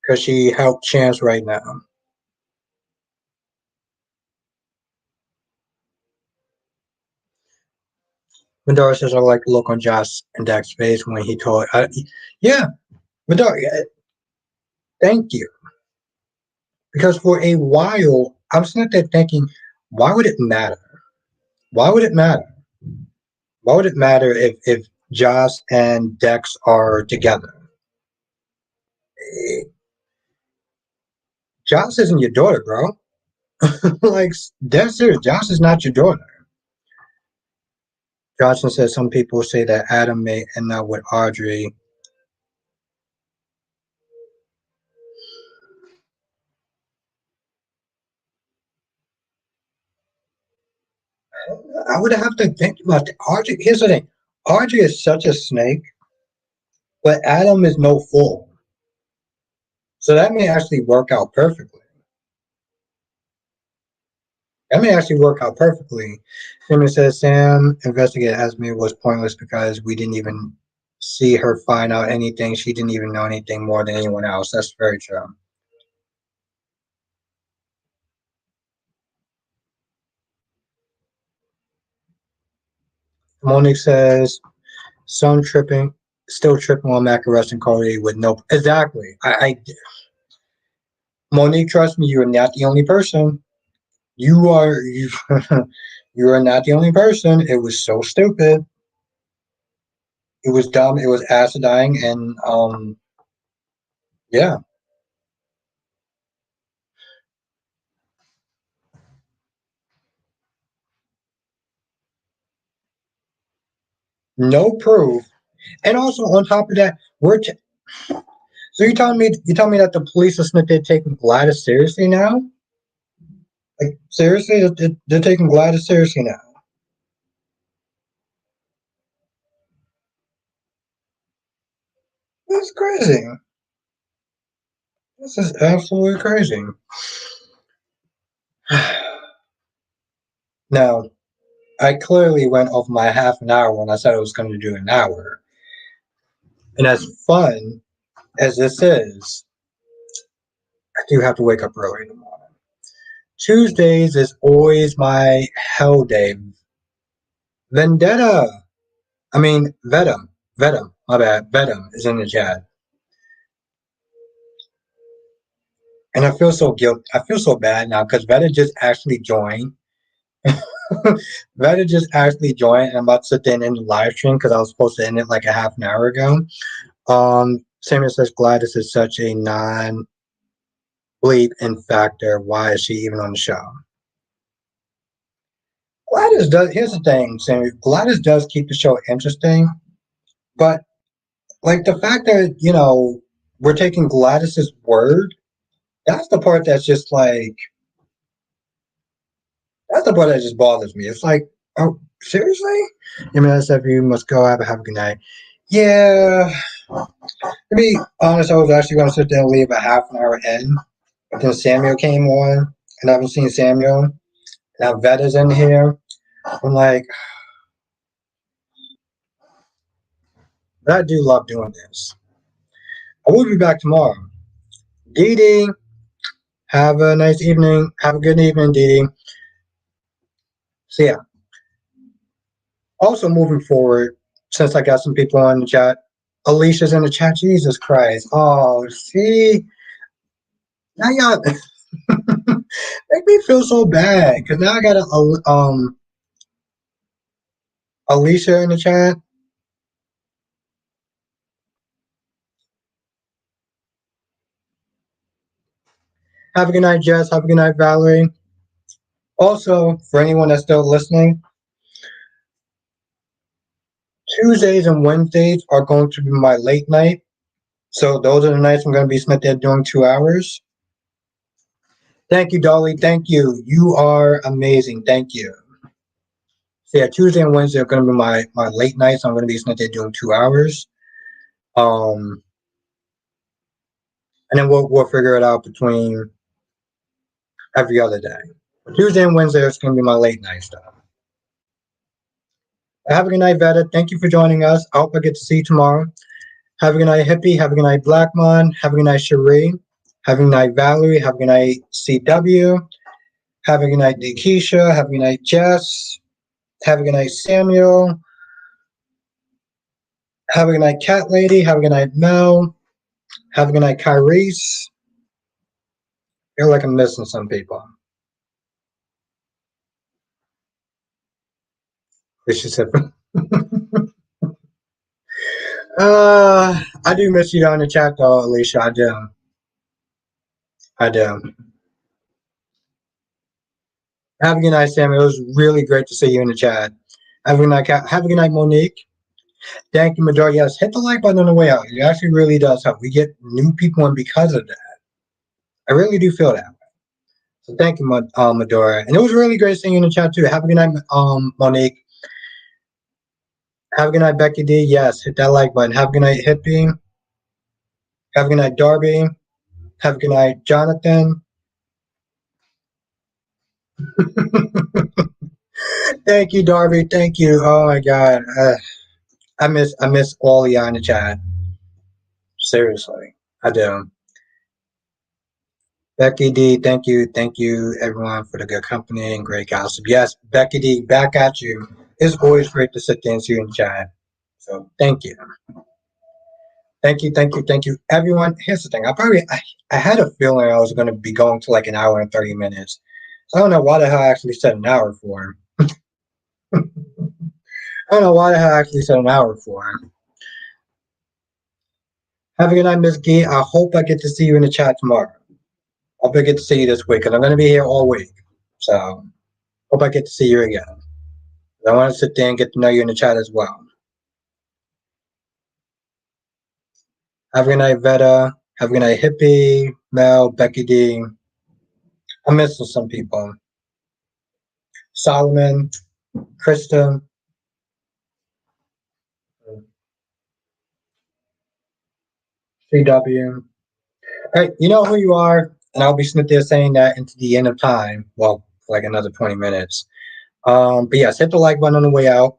Because she helped Chance right now. Madara says, I like the look on Josh and Dak's face when he told. Yeah, Madara, thank you. Because for a while, I was sitting there thinking, why would it matter? Why would it matter? Why would it matter if Josh and Dex are together? Eh, Josh isn't your daughter, bro. Like, that's serious. Josh is not your daughter. Johnson says some people say that Adam may end up with Audrey. I would have to think about the Audrey. Here's the thing. Audrey is such a snake, but Adam is no fool. So that may actually work out perfectly. That may actually work out perfectly. Simon says Sam investigated Esme was pointless because we didn't even see her find out anything. She didn't even know anything more than anyone else. That's very true. Monique says, some tripping, still tripping on Mac arresting Cody with no. Exactly. Monique, trust me, you are not the only person. You you are not the only person. It was so stupid. It was dumb. It was acidine, and yeah, no proof. And also on top of that, so you telling me that the police are they're taking Gladys seriously now? Like seriously, they're taking Gladys seriously now. That's crazy. This is absolutely crazy. Now, I clearly went off my half an hour when I said I was going to do an hour. And as fun as this is, I do have to wake up early in the morning. Tuesdays is always my hell day. Vendetta. I mean, Vetum. Vetum. My bad. Vetum is in the chat. And I feel so guilty. I feel so bad now because Veta just actually joined. Veta just actually joined, and I'm about to sit there and end the live stream because I was supposed to end it like a half an hour ago. Samuel says Gladys is such a non bleep in factor. Why is she even on the show? Gladys does. Here's the thing, Samuel. Gladys does keep the show interesting, but like the fact that we're taking Gladys's word. That's the part that's just like that's the part that just bothers me. It's like, oh, seriously? MSFU must go. Have a good night. Yeah. To be honest, I was actually going to sit there and leave a half an hour in. But then Samuel came on, and I haven't seen Samuel. Now Vetta's in here. I'm like, but I do love doing this. I will be back tomorrow. Dee Dee, have a nice evening. Have a good evening, Dee Dee. So, yeah. Also, moving forward, since I got some people on the chat, Alicia's in the chat. Jesus Christ. Oh, see? Now y'all make me feel so bad because now I got Alicia in the chat. Have a good night, Jess. Have a good night, Valerie. Also, for anyone that's still listening, Tuesdays and Wednesdays are going to be my late night. So those are the nights I'm going to be spent there doing 2 hours. Thank you, Dolly. Thank you. You are amazing. Thank you. So yeah, Tuesday and Wednesday are going to be my late nights. I'm going to be spent there doing 2 hours. Um, and then we'll figure it out between every other day. Tuesday and Wednesday is going to be my late night stuff. Have a good night, Veta. Thank you for joining us. I hope I get to see you tomorrow. Have a good night, Hippie. Have a good night, Blackmon. Have a good night, Cherie. Have a good night, Valerie. Have a good night, CW. Have a good night, Keisha. Have a good night, Jess. Have a good night, Samuel. Have a good night, Cat Lady. Have a good night, Mel. Have a good night, Kyrese. I feel like I'm missing some people. She said, I do miss you on the chat, though, Alicia. I do. I do. Have a good night, Samuel. It was really great to see you in the chat. Have a good night, Cat. Have a good night, Monique. Thank you, Madora. Yes, hit the like button on the way out. It actually really does help. We get new people in because of that. I really do feel that way. So thank you, Madora. And it was really great seeing you in the chat too. Have a good night, Monique. Have a good night, Becky D. Yes, hit that like button. Have a good night, Hippie. Have a good night, Darby. Have a good night, Jonathan. Thank you, Darby. Thank you. Oh my God, I miss all of y'all in the chat. Seriously, I do. Becky D, thank you everyone for the good company and great gossip. Yes, Becky D, back at you. It's always great to sit there and see you in chat. So thank you. Thank you, thank you, thank you. Everyone, here's the thing. I had a feeling I was gonna be going to like an hour and 30 minutes. So I don't know why the hell I actually said an hour for. I don't know why the hell I actually said an hour for. Have a good night, Miss Gee. I hope I get to see you in the chat tomorrow. Hope I get to see you this week, because I'm gonna be here all week. So hope I get to see you again. I want to sit there and get to know you in the chat as well. Have a good night, Veta. Have a good night, Hippie, Mel, Becky D. I'm missing some people. Solomon, Krista. CW. All right, you know who you are, and I'll be sitting there saying that into the end of time. Well, for like another 20 minutes. But yes, hit the like button on the way out.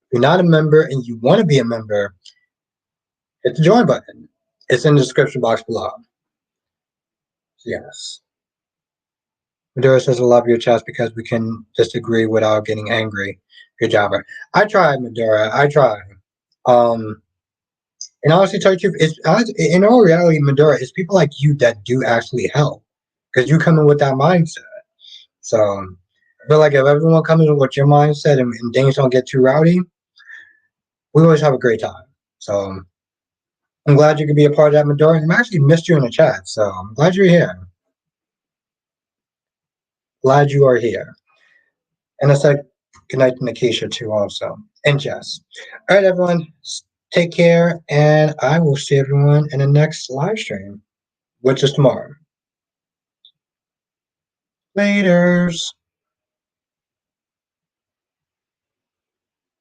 If you're not a member and you want to be a member, hit the join button. It's in the description box below. Yes. Madura says, I love your chats because we can disagree without getting angry. Good job. I tried, Madura. I tried. And honestly, tell you the truth, in all reality, Madura, it's people like you that do actually help because you come in with that mindset. So I feel like if everyone comes in with your mindset and things don't get too rowdy, we always have a great time. So I'm glad you could be a part of that, Madura. And I actually missed you in the chat, so I'm glad you're here. Glad you are here. And I said good night to Nikisha too, also, and Jess. All right, everyone, take care, and I will see everyone in the next live stream, which is tomorrow. Laters.